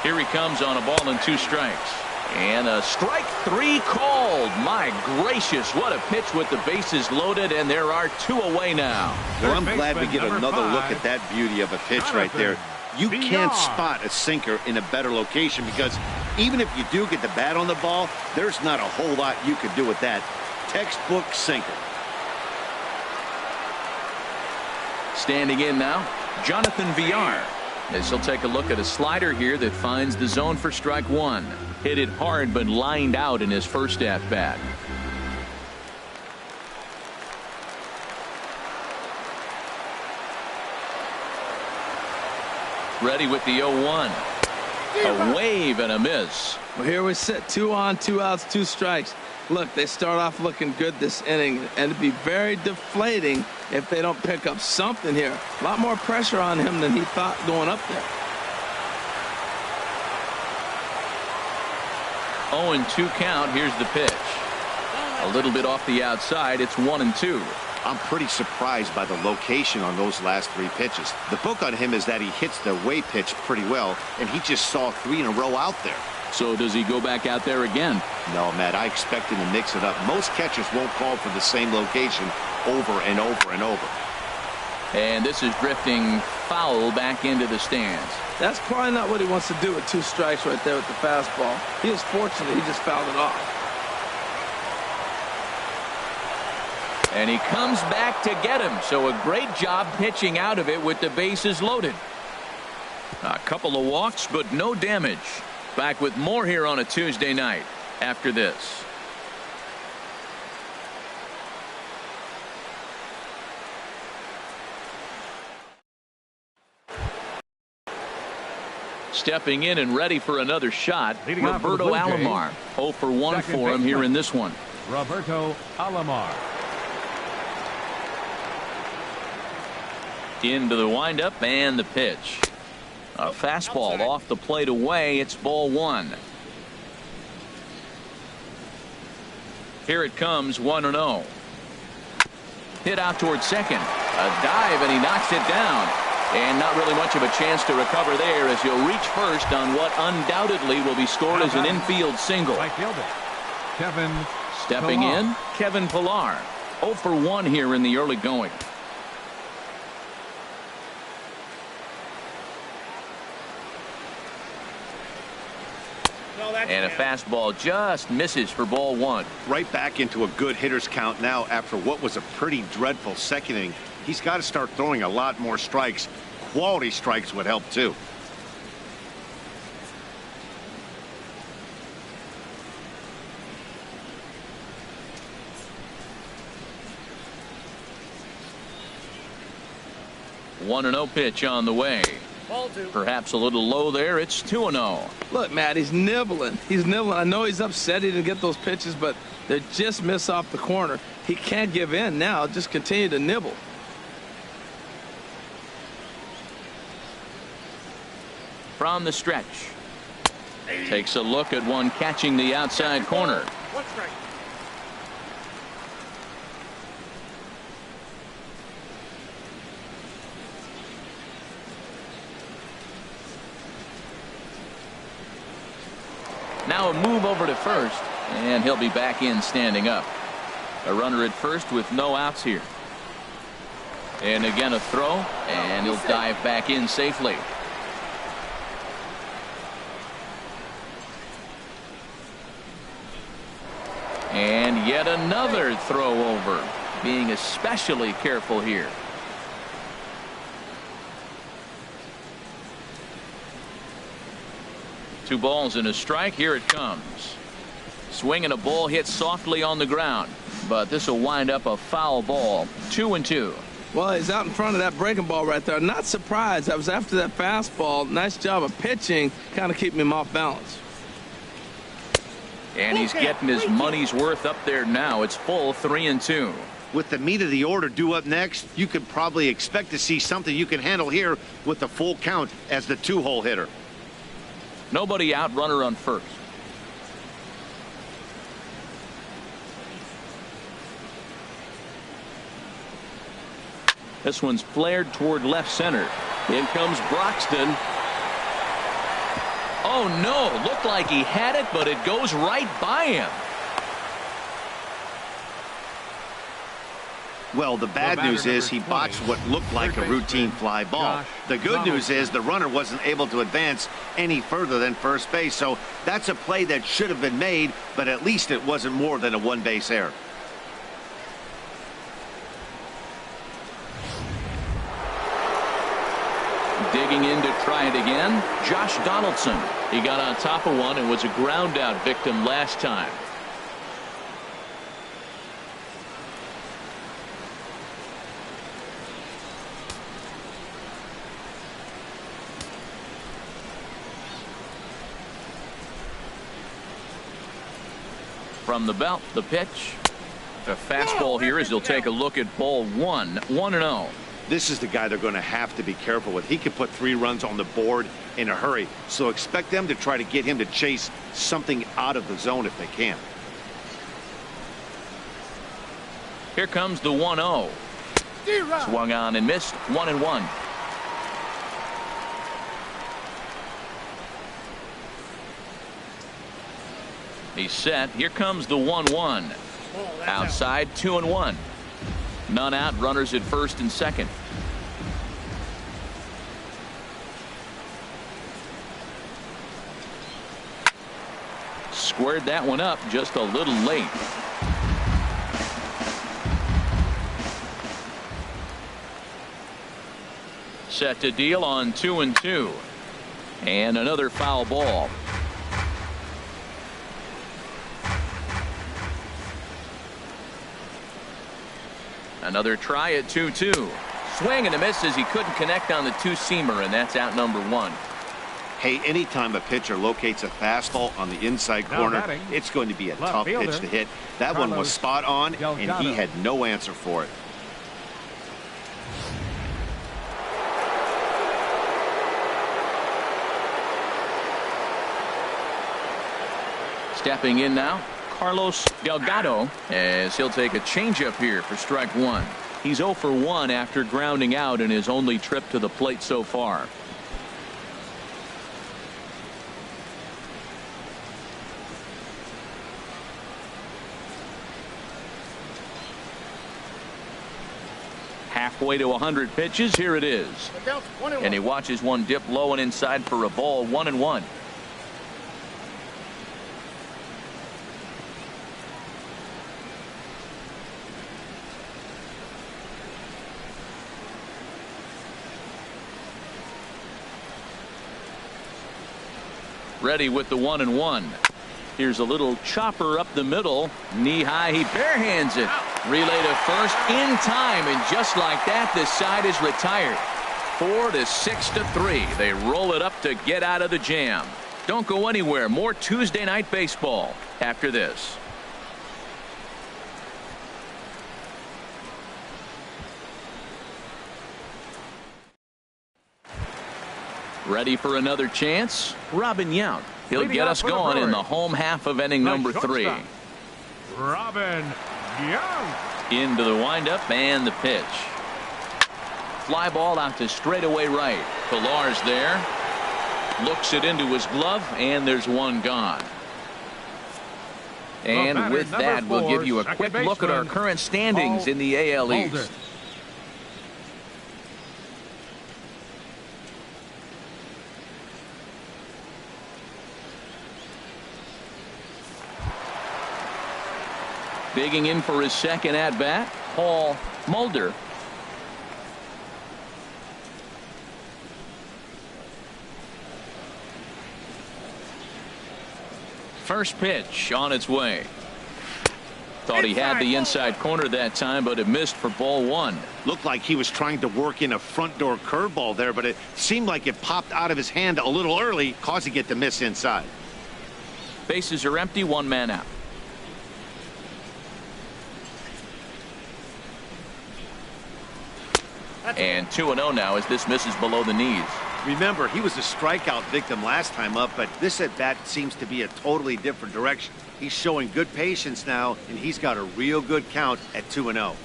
Here he comes on a ball and 2 strikes. And a strike 3 called. My gracious, what a pitch with the bases loaded, and there are 2 away now. Well, I'm glad we get another look at that beauty of a pitch right there. You can't spot a sinker in a better location, because even if you do get the bat on the ball, there's not a whole lot you could do with that. Textbook sinker. Standing in now, Jonathan Villar, as he'll take a look at a slider here that finds the zone for strike 1. Hit it hard but lined out in his first at bat. Ready with the 0-1. A wave and a miss. Well, here we sit, 2 on, 2 outs, 2 strikes. Look, they start off looking good this inning, and it'd be very deflating if they don't pick up something here. A lot more pressure on him than he thought going up there. 0-2 count. Here's the pitch. A little bit off the outside. It's 1-2. I'm pretty surprised by the location on those last 3 pitches. The book on him is that he hits the away pitch pretty well, and he just saw 3 in a row out there. So does he go back out there again? No, Matt, I expect him to mix it up. Most catchers won't call for the same location over and over and over. And this is drifting foul back into the stands. That's probably not what he wants to do with 2 strikes right there with the fastball. He was fortunate he just fouled it off. And he comes back to get him. So a great job pitching out of it with the bases loaded. A couple of walks, but no damage. Back with more here on a Tuesday night after this. Stepping in and ready for another shot, Roberto Alomar. 0 for 1 for him here in this one. Roberto Alomar. Into the windup and the pitch. A fastball off the plate away. It's ball 1. Here it comes, 1-0. Hit out towards second. A dive, and he knocks it down. And not really much of a chance to recover there, as he'll reach first on what undoubtedly will be scored as an infield single. Stepping in, Kevin Pillar. 0 for 1 here in the early going. And a fastball just misses for ball 1. Right back into a good hitter's count now after what was a pretty dreadful second inning. He's got to start throwing a lot more strikes. Quality strikes would help too. One 1-0 pitch on the way. Perhaps a little low there. It's 2-0. Look, Matt, he's nibbling. He's nibbling. I know he's upset he didn't get those pitches, but they just miss off the corner. He can't give in now. Just continue to nibble. From the stretch. Takes a look at one catching the outside corner. Now a move over to first, and he'll be back in standing up. A runner at first with no outs here. And again a throw, and he'll dive back in safely. And yet another throw over, being especially careful here. Two balls and a strike. Here it comes. Swing and a ball hit softly on the ground, but this will wind up a foul ball. 2-2. Well, he's out in front of that breaking ball right there. Not surprised. I was after that fastball. Nice job of pitching, kind of keeping him off balance. And he's getting his money's worth up there now. It's full 3-2. With the meat of the order due up next, you could probably expect to see something you can handle here with the full count as the 2-hole hitter. Nobody out, runner on first. This one's flared toward left center. In comes Broxton. Oh no, looked like he had it, but it goes right by him. Well, the bad news is he botched what looked like a routine fly ball. The good news is the runner wasn't able to advance any further than first base. So that's a play that should have been made, but at least it wasn't more than a one-base error. Digging in to try it again, Josh Donaldson. He got on top of one and was a ground out victim last time. From the belt, the pitch. A fastball here as he'll take a look at ball 1. 1-0. This is the guy they're going to have to be careful with. He can put 3 runs on the board in a hurry. So expect them to try to get him to chase something out of the zone if they can. Here comes the 1-0. Swung on and missed. 1-1. He's set. Here comes the 1-1. Outside, 2-1. None out. Runners at first and second. Squared that one up just a little late. Set to deal on 2-2. And another foul ball. Another try at 2-2. Swing and a miss as he couldn't connect on the two-seamer, and that's out number 1. Hey, anytime a pitcher locates a fastball on the inside corner, it's going to be a tough pitch to hit. That one was spot on, and he had no answer for it. Stepping in now, Carlos Delgado, as he'll take a changeup here for strike 1. He's 0 for 1 after grounding out in his only trip to the plate so far. Halfway to 100 pitches. Here it is. And he watches one dip low and inside for a ball. 1-1. Ready with the 1-1. Here's a little chopper up the middle. Knee high. He barehands it. Relay to first in time. And just like that, this side is retired. 4-6-3. They roll it up to get out of the jam. Don't go anywhere. More Tuesday night baseball after this. Ready for another chance? Robin Yount. He'll get us going in the home half of inning number 3. Robin Yount. Into the windup and the pitch. Fly ball out to straightaway right. Pilar's there. Looks it into his glove, and there's one gone. And with that, we'll give you a quick look at our current standings in the AL East. Digging in for his second at-bat, Paul Mulder. First pitch on its way. Thought he had the inside corner that time, but it missed for ball 1. Looked like he was trying to work in a front door curveball there, but it seemed like it popped out of his hand a little early, causing it to miss inside. Bases are empty, one man out. And 2-0 now as this misses below the knees. Remember, he was a strikeout victim last time up, but this at bat seems to be a totally different direction. He's showing good patience now, and he's got a real good count at 2-0.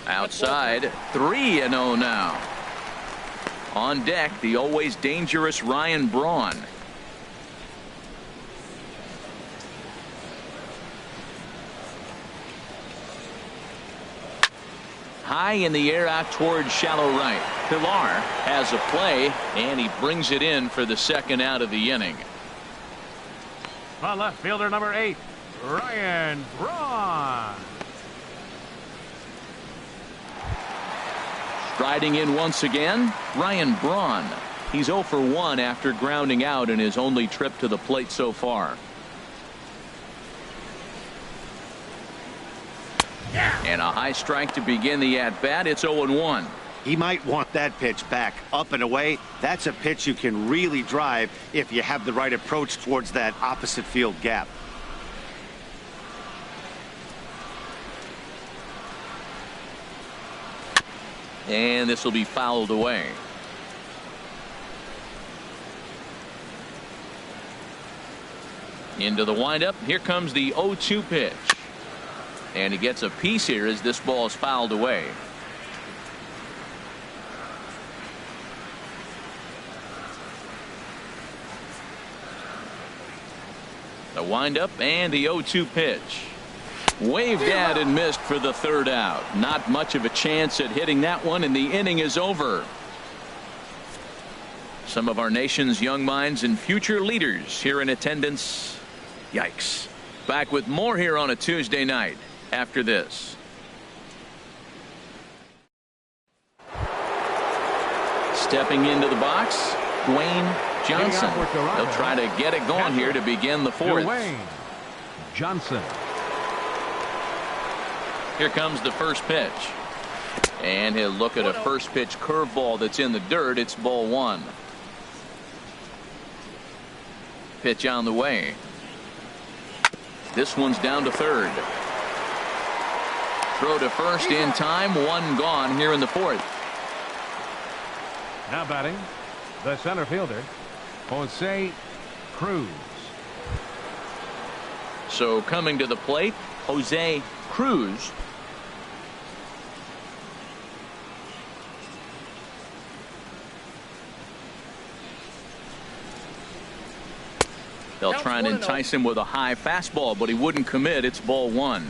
Outside, 3-0 now. On deck, the always dangerous Ryan Braun. High in the air out towards shallow right. Pilar has a play, and he brings it in for the second out of the inning. On left fielder number 8, Ryan Braun. Striding in once again, Ryan Braun. He's 0 for 1 after grounding out in his only trip to the plate so far. And a high strike to begin the at-bat. It's 0-1. He might want that pitch back up and away. That's a pitch you can really drive if you have the right approach towards that opposite field gap. And this will be fouled away. Into the windup. Here comes the 0-2 pitch. And he gets a piece here as this ball is fouled away. The windup and the 0-2 pitch. Waved at and missed for the third out. Not much of a chance at hitting that one, and the inning is over. Some of our nation's young minds and future leaders here in attendance. Yikes. Back with more here on a Tuesday night after this. Stepping into the box, Dwayne Johnson. They'll try to get it going here to begin the fourth. Dwayne Johnson. Here comes the first pitch. And he'll look at a first pitch curveball that's in the dirt. It's ball 1. Pitch on the way. This one's down to third. Throw to first in time. One gone here in the fourth. Now batting, the center fielder, Jose Cruz. So coming to the plate, Jose Cruz. They'll try and entice him with a high fastball, but he wouldn't commit. It's ball 1.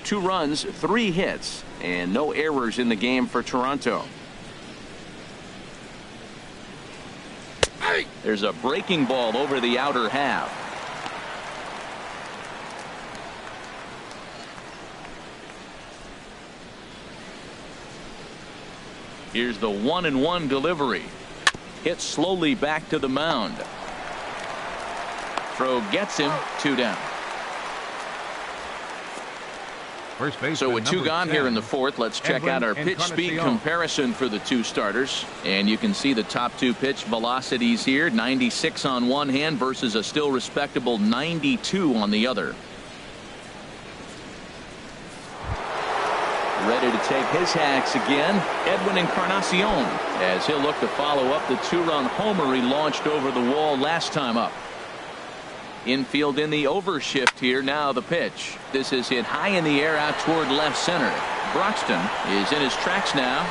2 runs, 3 hits, and no errors in the game for Toronto. There's a breaking ball over the outer half. Here's the 1-1 delivery. Hit slowly back to the mound. Throw gets him, 2 down. So with 2 gone here in the 4th, let's check out our pitch speed comparison for the 2 starters. And you can see the top 2 pitch velocities here. 96 on one hand versus a still respectable 92 on the other. Ready to take his hacks again, Edwin Encarnacion, as he'll look to follow up the 2-run homer he launched over the wall last time up. Infield in the overshift here. Now the pitch. This is hit high in the air out toward left center. Broxton is in his tracks now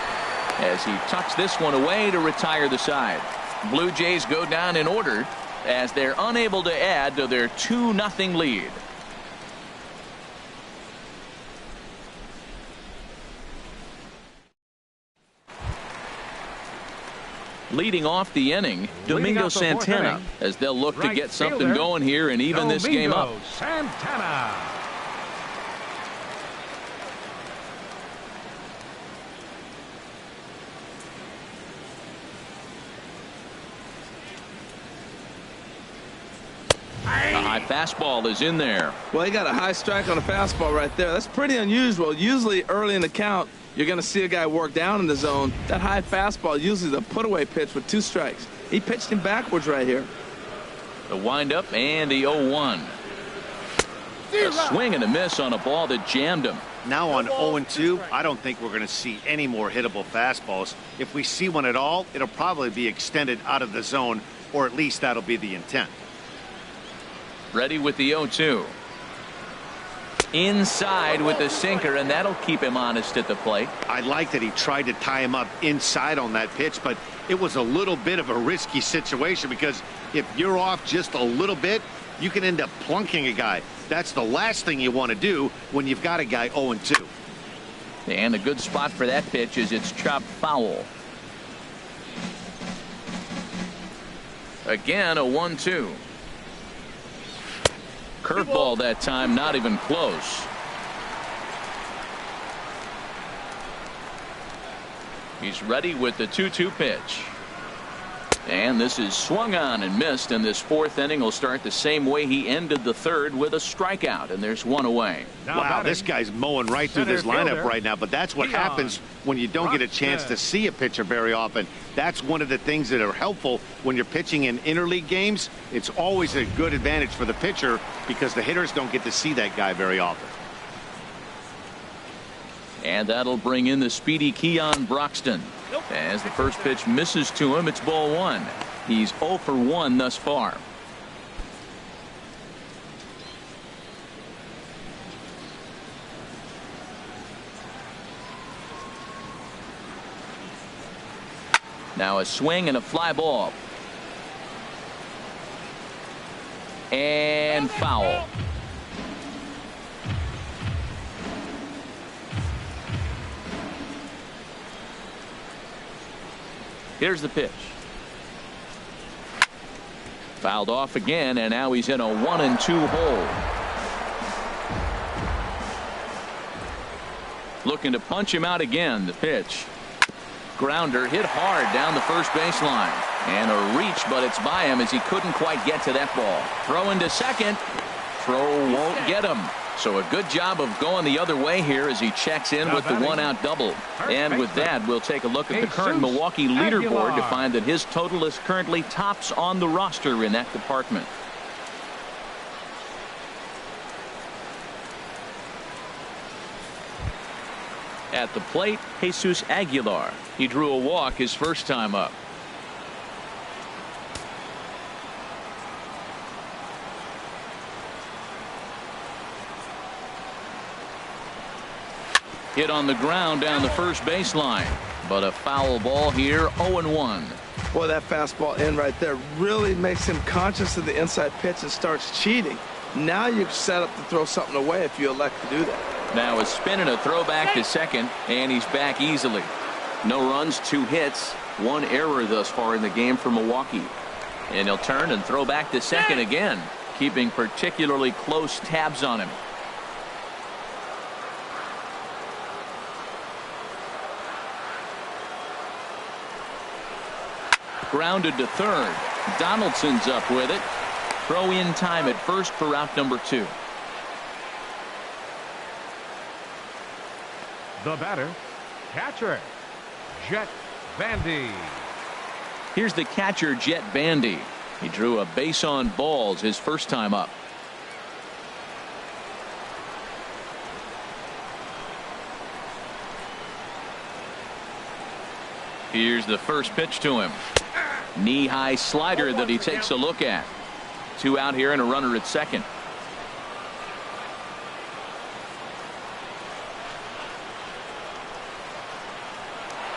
as he tucks this one away to retire the side. Blue Jays go down in order as they're unable to add to their 2-0 lead. Leading off the inning, Domingo Santana, as they'll look to get something going here and even this game up. Santana. A high fastball is in there. Well, he got a high strike on a fastball right there. That's pretty unusual. Usually early in the count, you're going to see a guy work down in the zone. That high fastball usually the put-away pitch with 2 strikes. He pitched him backwards right here. The windup and the 0-1. A swing and a miss on a ball that jammed him. Now on 0-2, I don't think we're going to see any more hittable fastballs. If we see one at all, it'll probably be extended out of the zone, or at least that'll be the intent. Ready with the 0-2. Inside with the sinker, and that'll keep him honest at the plate. I like that he tried to tie him up inside on that pitch, but it was a little bit of a risky situation because if you're off just a little bit, you can end up plunking a guy. That's the last thing you want to do when you've got a guy 0-2. And a good spot for that pitch is it's chopped foul. Again, a 1-2. Curveball that time, not even close. He's ready with the 2-2 pitch. And this is swung on and missed, and this 4th inning will start the same way he ended the 3rd with a strikeout, and there's 1 away. Wow, this guy's mowing right through this lineup right now, but that's what happens when you don't get a chance to see a pitcher very often. That's one of the things that are helpful when you're pitching in interleague games. It's always a good advantage for the pitcher because the hitters don't get to see that guy very often. And that'll bring in the speedy Keon Broxton. As the first pitch misses to him, it's ball 1. He's 0 for 1 thus far. Now a swing and a fly ball. And foul. Here's the pitch. Fouled off again, and now he's in a 1-2 hole. Looking to punch him out again. The pitch. Grounder hit hard down the first baseline. And a reach, but it's by him as he couldn't quite get to that ball. Throw into second. Throw won't get him. So a good job of going the other way here as he checks in with the 1-out double. And with that, we'll take a look at the current Milwaukee leaderboard to find that his total is currently tops on the roster in that department. At the plate, Jesus Aguilar. He drew a walk his first time up. Hit on the ground down the first baseline, but a foul ball here. 0-1. Boy, that fastball in right there really makes him conscious of the inside pitch and starts cheating. Now you're set up to throw something away if you elect to do that. Now a spin and a throw back to second, and he's back easily. No runs, 2 hits, 1 error thus far in the game for Milwaukee. And he'll turn and throw back to second again, keeping particularly close tabs on him. Grounded to third. Donaldson's up with it. Throw in time at first for out number 2. The batter, catcher, Jet Bandy. Here's the catcher, Jet Bandy. He drew a base on balls his first time up. Here's the first pitch to him. Knee-high slider that he takes a look at. 2 out here and a runner at second.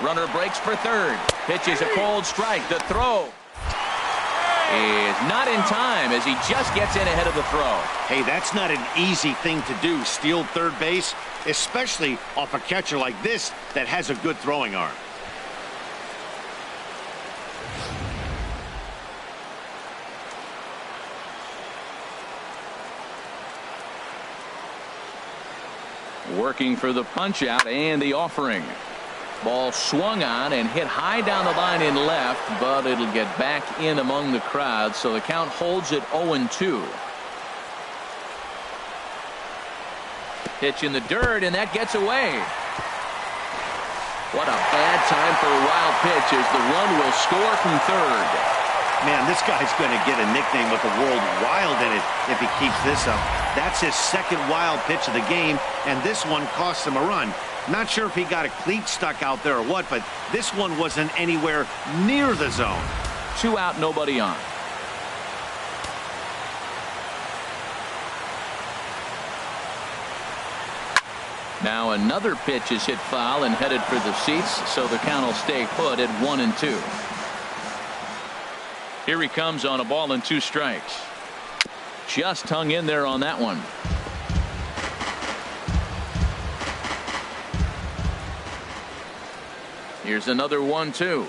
Runner breaks for third. Pitches a cold strike. The throw is not in time as he just gets in ahead of the throw. Hey, that's not an easy thing to do, steal third base, especially off a catcher like this that has a good throwing arm. Working for the punch out and the offering. Ball swung on and hit high down the line in left, but it'll get back in among the crowd, so the count holds at 0-2. Pitch in the dirt, and that gets away. What a bad time for a wild pitch as the run will score from third. Man, this guy's going to get a nickname with the word wild in it if he keeps this up. That's his second wild pitch of the game, and this one cost him a run. Not sure if he got a cleat stuck out there or what, but this one wasn't anywhere near the zone. 2 out, nobody on. Now another pitch is hit foul and headed for the seats, so the count will stay put at 1-2. Here he comes on a ball and 2 strikes. Just hung in there on that one. Here's another 1-2.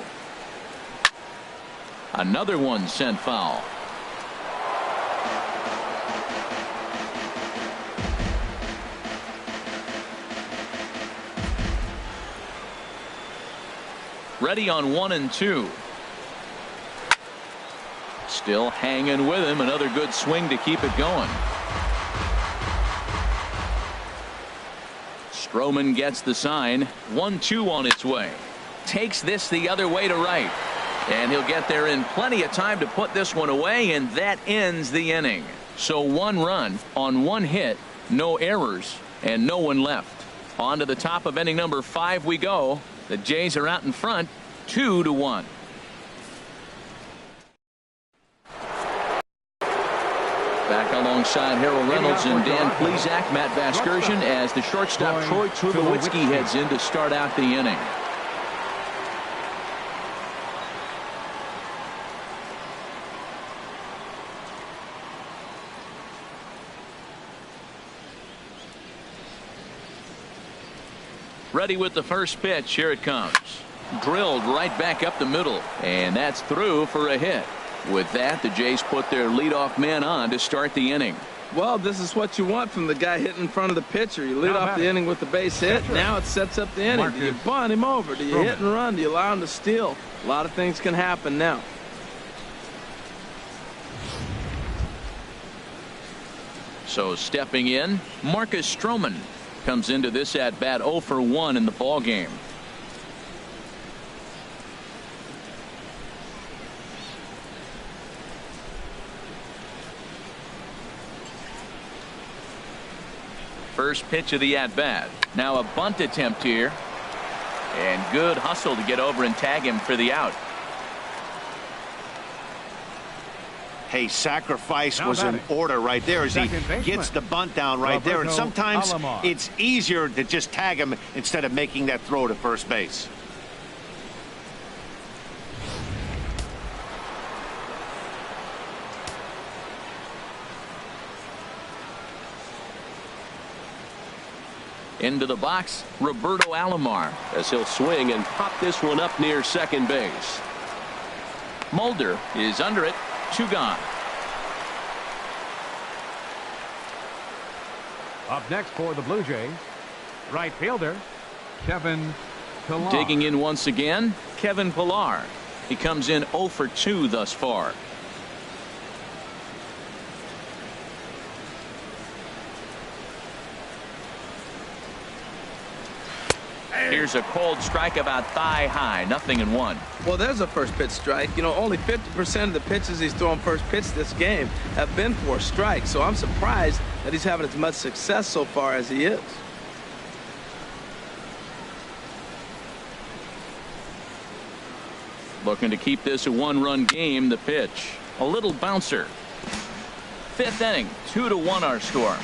Another one sent foul. Ready on 1-2. Still hanging with him. Another good swing to keep it going. Stroman gets the sign. 1-2 on its way. Takes this the other way to right. And he'll get there in plenty of time to put this one away, and that ends the inning. So 1 run on 1 hit, no errors, and no one left. On to the top of inning number 5 we go. The Jays are out in front, 2-1. Back alongside Harold Reynolds and Dan Plesac, Matt Vasgersian, as the shortstop Troy Tulowitzki heads in to start out the inning. Ready with the first pitch. Here it comes. Drilled right back up the middle, and that's through for a hit. With that, the Jays put their leadoff man on to start the inning. Well, this is what you want from the guy hitting in front of the pitcher. You lead off the inning with the base hit. Now it sets up the inning. Do you bunt him over? Do you hit and run? Do you allow him to steal? A lot of things can happen now. So stepping in, Marcus Stroman comes into this at bat 0 for 1 in the ball game. First pitch of the at bat. Now a bunt attempt here, and good hustle to get over and tag him for the out. Hey, sacrifice was in order right there as he gets the bunt down right there. And sometimes it's easier to just tag him instead of making that throw to first base. Into the box, Roberto Alomar. As he'll swing and pop this one up near second base. Mulder is under it. 2 gone. Up next for the Blue Jays, right fielder Kevin Pillar. Digging in once again, Kevin Pillar. He comes in 0 for 2 thus far. Here's a cold strike about thigh high. 0-1. Well, there's a first pitch strike. You know, only 50% of the pitches he's throwing first pitch this game have been for a strike. So I'm surprised that he's having as much success so far as he is. Looking to keep this a 1-run game. The pitch. A little bouncer. 5th inning. 2-1 our score.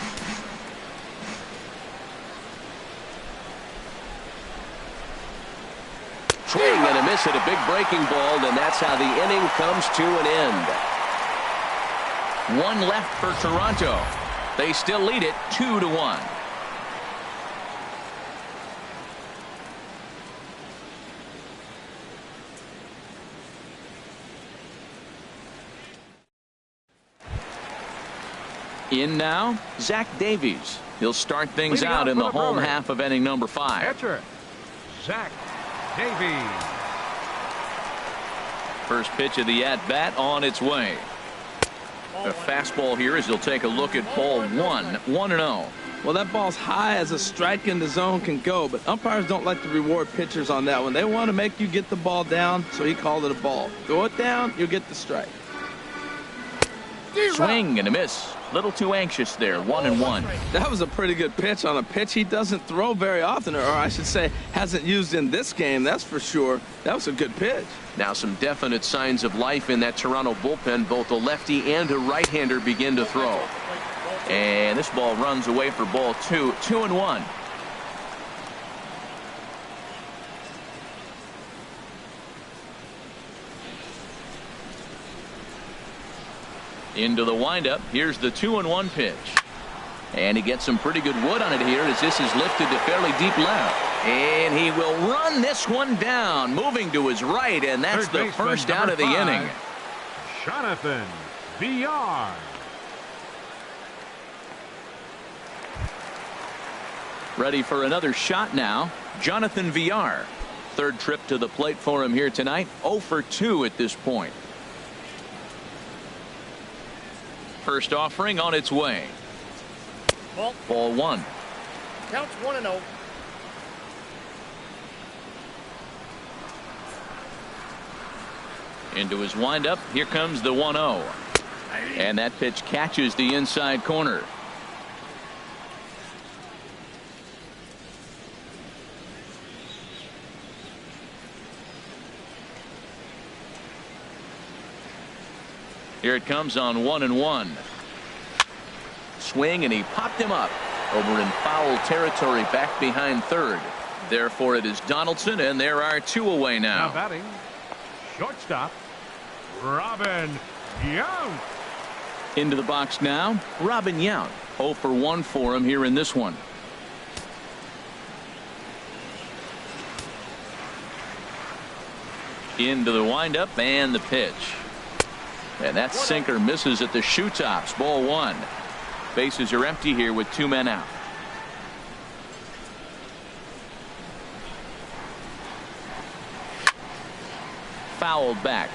Swing and a miss at a big breaking ball, and that's how the inning comes to an end. 1 left for Toronto. They still lead it 2-1. In now, Zach Davies. He'll start things out in the home half of inning number 5. Catcher, Zach Davies. First pitch of the at-bat on its way. A fastball here as he'll take a look at ball 1. 1-0. Well, that ball's high as a strike in the zone can go, but umpires don't like to reward pitchers on that one. They want to make you get the ball down, so he called it a ball. Throw it down, you'll get the strike. Swing and a miss. Little too anxious there. 1-1. That was a pretty good pitch on a pitch he doesn't throw very often, or I should say hasn't used in this game, that's for sure. That was a good pitch. Now some definite signs of life in that Toronto bullpen. Both a lefty and a right-hander begin to throw. And this ball runs away for ball 2. 2-1. Into the windup. Here's the 2-1 pitch. And he gets some pretty good wood on it here as this is lifted to fairly deep left. And he will run this one down, moving to his right, and that's the first out of the inning. Jonathan Villar. Ready for another shot now. Jonathan Villar. 3rd trip to the plate for him here tonight. 0 for 2 at this point. First offering on its way. Ball 1. Counts 1-0. Into his windup. Here comes the 1-0. And that pitch catches the inside corner. Here it comes on 1-1. Swing, and he popped him up over in foul territory back behind 3rd. Therefore it is Donaldson, and there are 2 away now. Now batting, shortstop Robin Yount. Into the box now, Robin Yount. 0 for 1 for him here in this one. Into the windup and the pitch. And that sinker misses at the shoe tops. Ball 1. Bases are empty here with 2 men out. Fouled back.